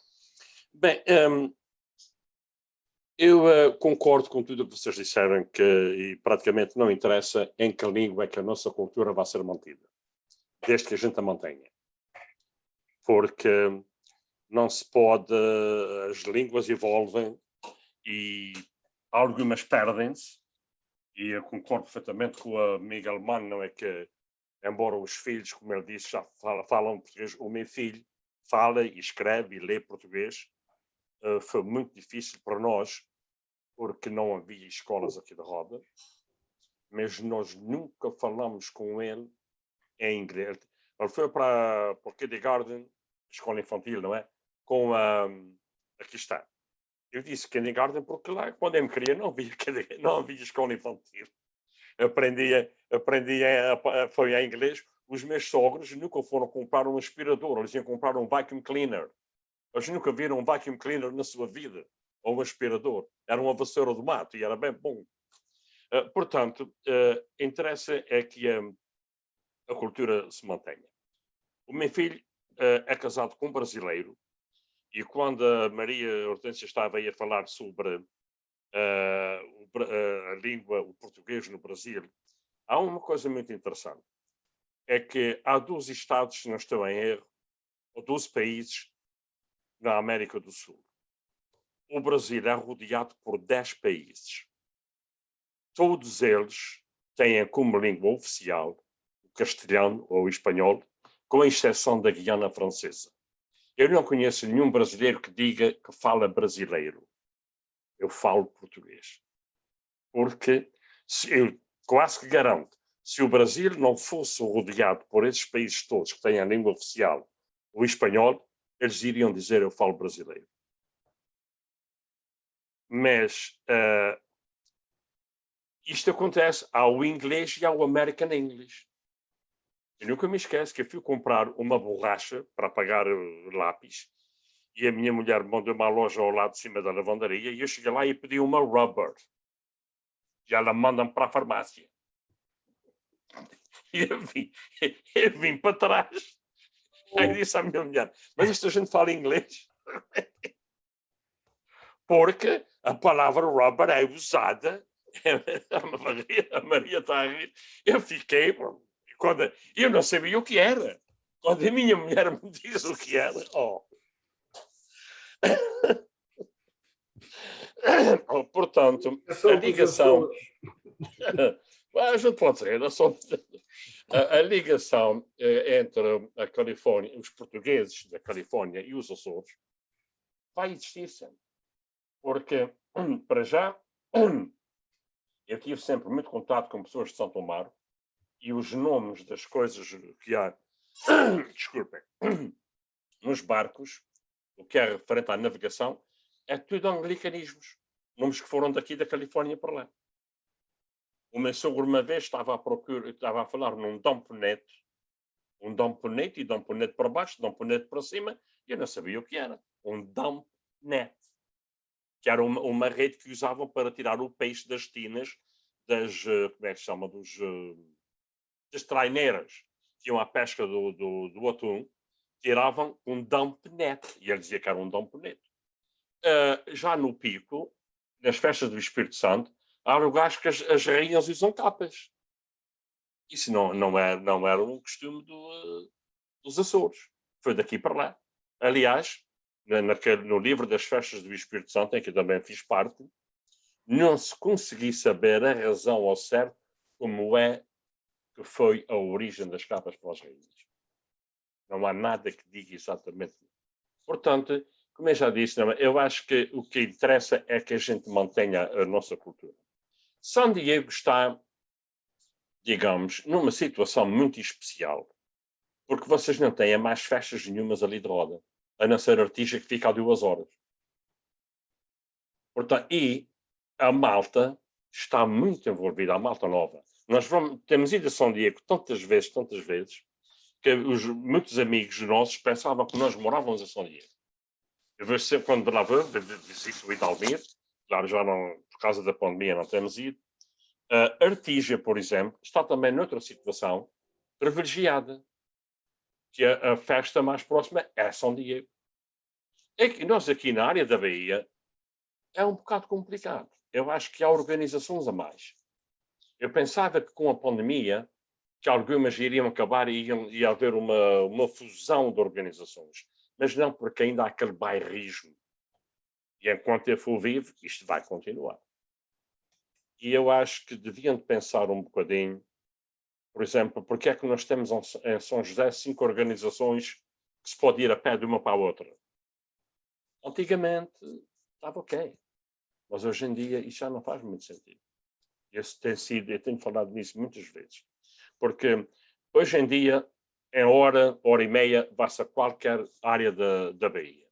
Bem, eu concordo com tudo o que vocês disseram, e praticamente não interessa em que língua é que a nossa cultura vai ser mantida, desde que a gente a mantenha. Porque não se pode, as línguas evolvem e algumas perdem-se, e eu concordo perfeitamente com a amiga alemã, não é que, embora os filhos, como ele disse, já falam português, o meu filho fala e escreve e lê português, foi muito difícil para nós, porque não havia escolas aqui de Roda, mas nós nunca falamos com ele em inglês. Ele foi para o kindergarten, escola infantil, não é? Com a... aqui está. Eu disse kindergarten porque lá, quando eu me queria, não havia escola infantil. Foi em inglês. Os meus sogros nunca foram comprar um aspirador, eles iam comprar um vacuum cleaner. Eles nunca viram um vacuum cleaner na sua vida, ou um aspirador. Era uma vassoura do mato e era bem bom. Portanto, interessa é que a cultura se mantenha. O meu filho é casado com um brasileiro e quando a Maria Hortência estava aí a falar sobre a língua, o português no Brasil, há uma coisa muito interessante. É que há 12 estados, se não estou em erro, ou 12 países na América do Sul. O Brasil é rodeado por 10 países. Todos eles têm como língua oficial o castelhano ou o espanhol, com exceção da Guiana Francesa. Eu não conheço nenhum brasileiro que diga que fala brasileiro. Eu falo português. Porque eu quase que garanto, se o Brasil não fosse rodeado por esses países todos que têm a língua oficial, o espanhol, eles iriam dizer eu falo brasileiro. Mas isto acontece ao inglês e ao American English. Eu nunca me esqueço que eu fui comprar uma borracha para apagar o lápis e a minha mulher mandou-me à loja ao lado de cima da lavandaria e eu cheguei lá e pedi uma rubber. E ela manda-me para a farmácia. E eu vim para trás. Aí disse à minha mulher, mas esta gente fala inglês? Porque a palavra rubber é usada. A Maria está a rir. Eu fiquei... eu não sabia o que era. Quando a minha mulher me diz o que era... Portanto, a ligação... a gente pode dizer, a ligação entre a Califórnia, os portugueses da Califórnia e os Açores vai existir sempre. Porque, para já, eu tive sempre muito contato com pessoas de São Tomar e os nomes das coisas que há, desculpem, nos barcos, o que é referente à navegação, é tudo anglicanismos. Nomes que foram daqui da Califórnia para lá. O meu sogro uma vez estava a falar num domponete, um domponete e domponete para baixo, domponete para cima, e eu não sabia o que era. Um domponete. Que era uma rede que usavam para tirar o peixe das tinas, como é que se chama, das traineiras, que iam à pesca do atum, tiravam um domponete, e ele dizia que era um domponete. Já no Pico, nas festas do Espírito Santo, há lugares que as rainhas usam capas. Isso não era um costume dos Açores. Foi daqui para lá. Aliás, no livro das festas do Espírito Santo, em que eu também fiz parte, não se conseguia saber a razão ao certo como é que foi a origem das capas para as rainhas. Não há nada que diga exatamente. Portanto, como eu já disse, eu acho que o que interessa é que a gente mantenha a nossa cultura. São Diego está, digamos, numa situação muito especial, porque vocês não têm mais festas nenhumas ali de Roda, a não ser Artija que fica a 2 horas. Portanto, e a malta está muito envolvida, a malta nova. Temos ido a São Diego tantas vezes, que muitos amigos nossos pensavam que nós morávamos a São Diego. Eu vejo sempre quando lá vou, visito o Idalmir, claro, já não, por causa da pandemia não temos ido. Artija, por exemplo, está também noutra situação privilegiada, que a festa mais próxima é São Diego. É que nós aqui na área da Bahia é um bocado complicado. Eu acho que há organizações a mais. Eu pensava que com a pandemia, que algumas iriam acabar e ia haver uma fusão de organizações. Mas não, porque ainda há aquele bairrismo. E enquanto eu for vivo, isto vai continuar. E eu acho que deviam pensar um bocadinho, por exemplo, porque é que nós temos em São José 5 organizações que se pode ir a pé de uma para a outra? Antigamente estava ok, mas hoje em dia isso já não faz muito sentido. Eu tenho falado nisso muitas vezes, porque hoje em dia, em hora e meia, vai-se a qualquer área da Bahia.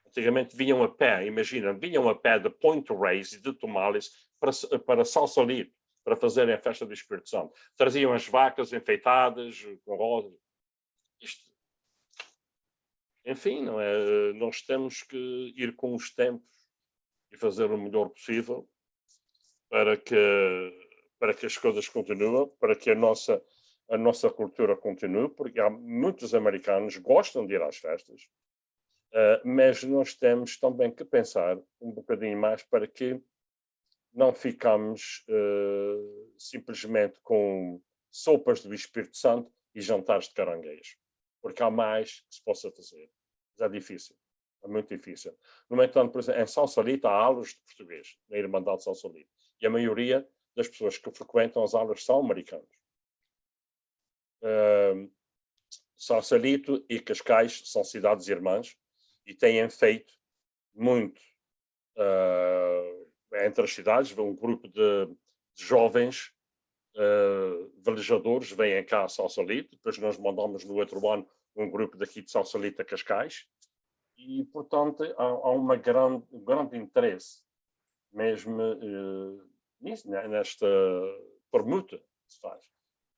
Antigamente vinham a pé, imagina, vinham a pé de Point Reyes e de Tomales para Sausalito, para fazerem a festa do Espírito Santo. Traziam as vacas enfeitadas, com rosas. Isto, enfim, não é? Nós temos que ir com os tempos e fazer o melhor possível para que as coisas continuem, para que a nossa cultura continue, porque há muitos americanos que gostam de ir às festas, mas nós temos também que pensar um bocadinho mais para que não ficamos simplesmente com sopas do Espírito Santo e jantares de caranguejos, porque há mais que se possa fazer. Mas é difícil, é muito difícil. No entanto, por exemplo, em Sausalito há aulas de português, na Irmandade de Sausalito, e a maioria das pessoas que frequentam as aulas são americanos. Sausalito e Cascais são cidades irmãs e têm feito muito entre as cidades. Um grupo de jovens velejadores vêm cá a Sausalito, depois nós mandamos no outro ano um grupo daqui de Sausalito a Cascais, e portanto há um grande interesse mesmo nisso, nesta permuta que se faz.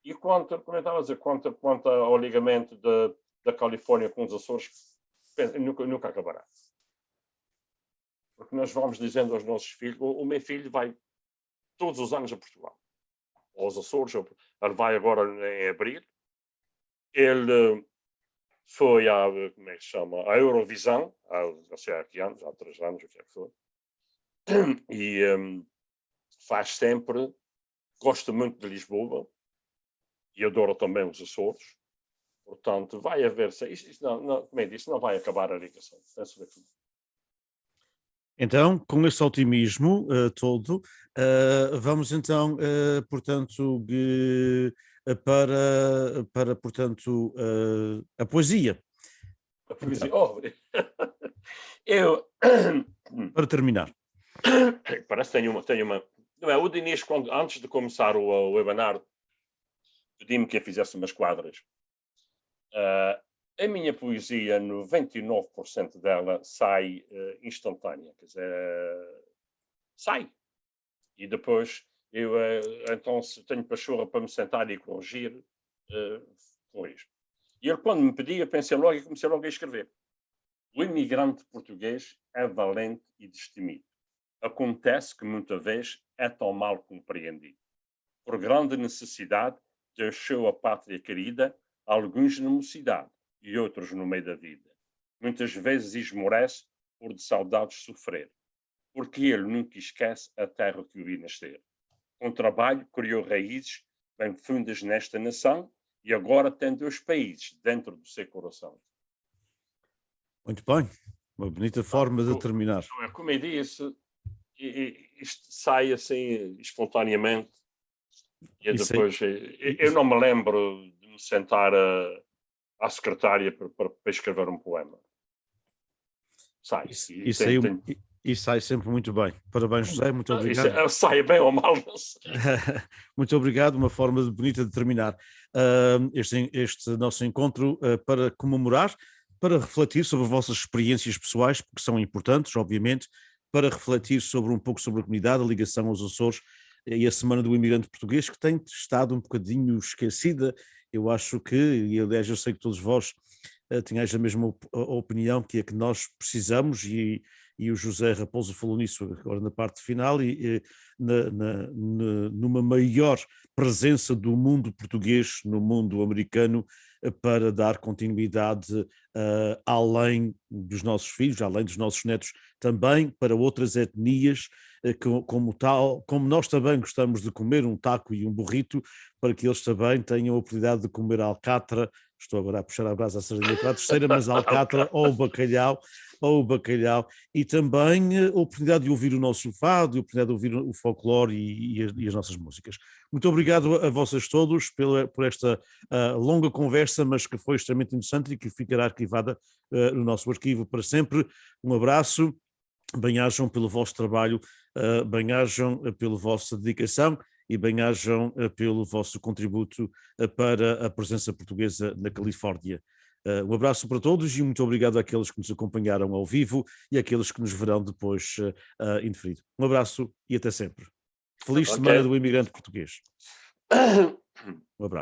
E como eu estava a dizer, quanto ao ligamento da Califórnia com os Açores, nunca acabará. Porque nós vamos dizendo aos nossos filhos, o meu filho vai todos os anos a Portugal, aos Açores, ele vai agora em abril, ele foi como é que se chama, à Eurovisão, não sei há que anos, há 3 anos, o que é que foi, e faz sempre, gosta muito de Lisboa, e adora também os Açores, portanto vai haver, isto não, como é que disse, não vai acabar a ligação, penso que não. Então, com esse otimismo todo, vamos então, portanto, portanto, a poesia. A poesia. Oh, eu. Para terminar. Parece que tenho uma. Não é, o Dinis, antes de começar o webinar, pedi-me que eu fizesse umas quadras. A minha poesia, 99% dela sai instantânea, quer dizer, sai. E depois eu, então, se tenho pachorra para me sentar e corrigir, corrijo. E ele, quando me pedia, pensei logo e comecei logo a escrever. O imigrante português é valente e destemido. Acontece que muita vez é tão mal compreendido. Por grande necessidade, deixou a pátria querida, alguns na mocidade e outros no meio da vida. Muitas vezes esmorece por de saudades sofrer, porque ele nunca esquece a terra que o vi nascer. Com trabalho criou raízes bem fundas nesta nação e agora tem 2 países dentro do seu coração. Muito bem, uma bonita forma de terminar. Como eu disse, isto sai assim espontaneamente e depois eu não me lembro de me sentar à secretária para escrever um poema. Sai. E sai sempre muito bem. Parabéns, José, muito obrigado. Isso sai bem ou mal, não sei. Muito obrigado, uma forma bonita de terminar este nosso encontro para comemorar, para refletir sobre as vossas experiências pessoais, porque são importantes, obviamente, para refletir um pouco sobre a comunidade, a ligação aos Açores e a Semana do Imigrante Português, que tem estado um bocadinho esquecida. Eu acho que, e aliás eu sei que todos vós tenhais a mesma opinião, que é que nós precisamos, e o José Raposo falou nisso agora na parte final, e numa maior presença do mundo português no mundo americano, para dar continuidade além dos nossos filhos, além dos nossos netos, também para outras etnias, como nós também gostamos de comer um taco e um burrito, para que eles também tenham a oportunidade de comer alcatra estou agora a puxar a brasa à sardinha para a terceira, mas a alcatra ou o bacalhau, e também a oportunidade de ouvir o nosso fado, a oportunidade de ouvir o folclore e as nossas músicas. Muito obrigado a vocês todos por esta longa conversa, mas que foi extremamente interessante e que ficará arquivada no nosso arquivo para sempre. Um abraço, bem-ajam pelo vosso trabalho, bem-ajam pela vossa dedicação e bem-ajam pelo vosso contributo para a presença portuguesa na Califórnia. Um abraço para todos e muito obrigado àqueles que nos acompanharam ao vivo e àqueles que nos verão depois indeferido. Um abraço e até sempre. Feliz Semana do Imigrante Português. Um abraço.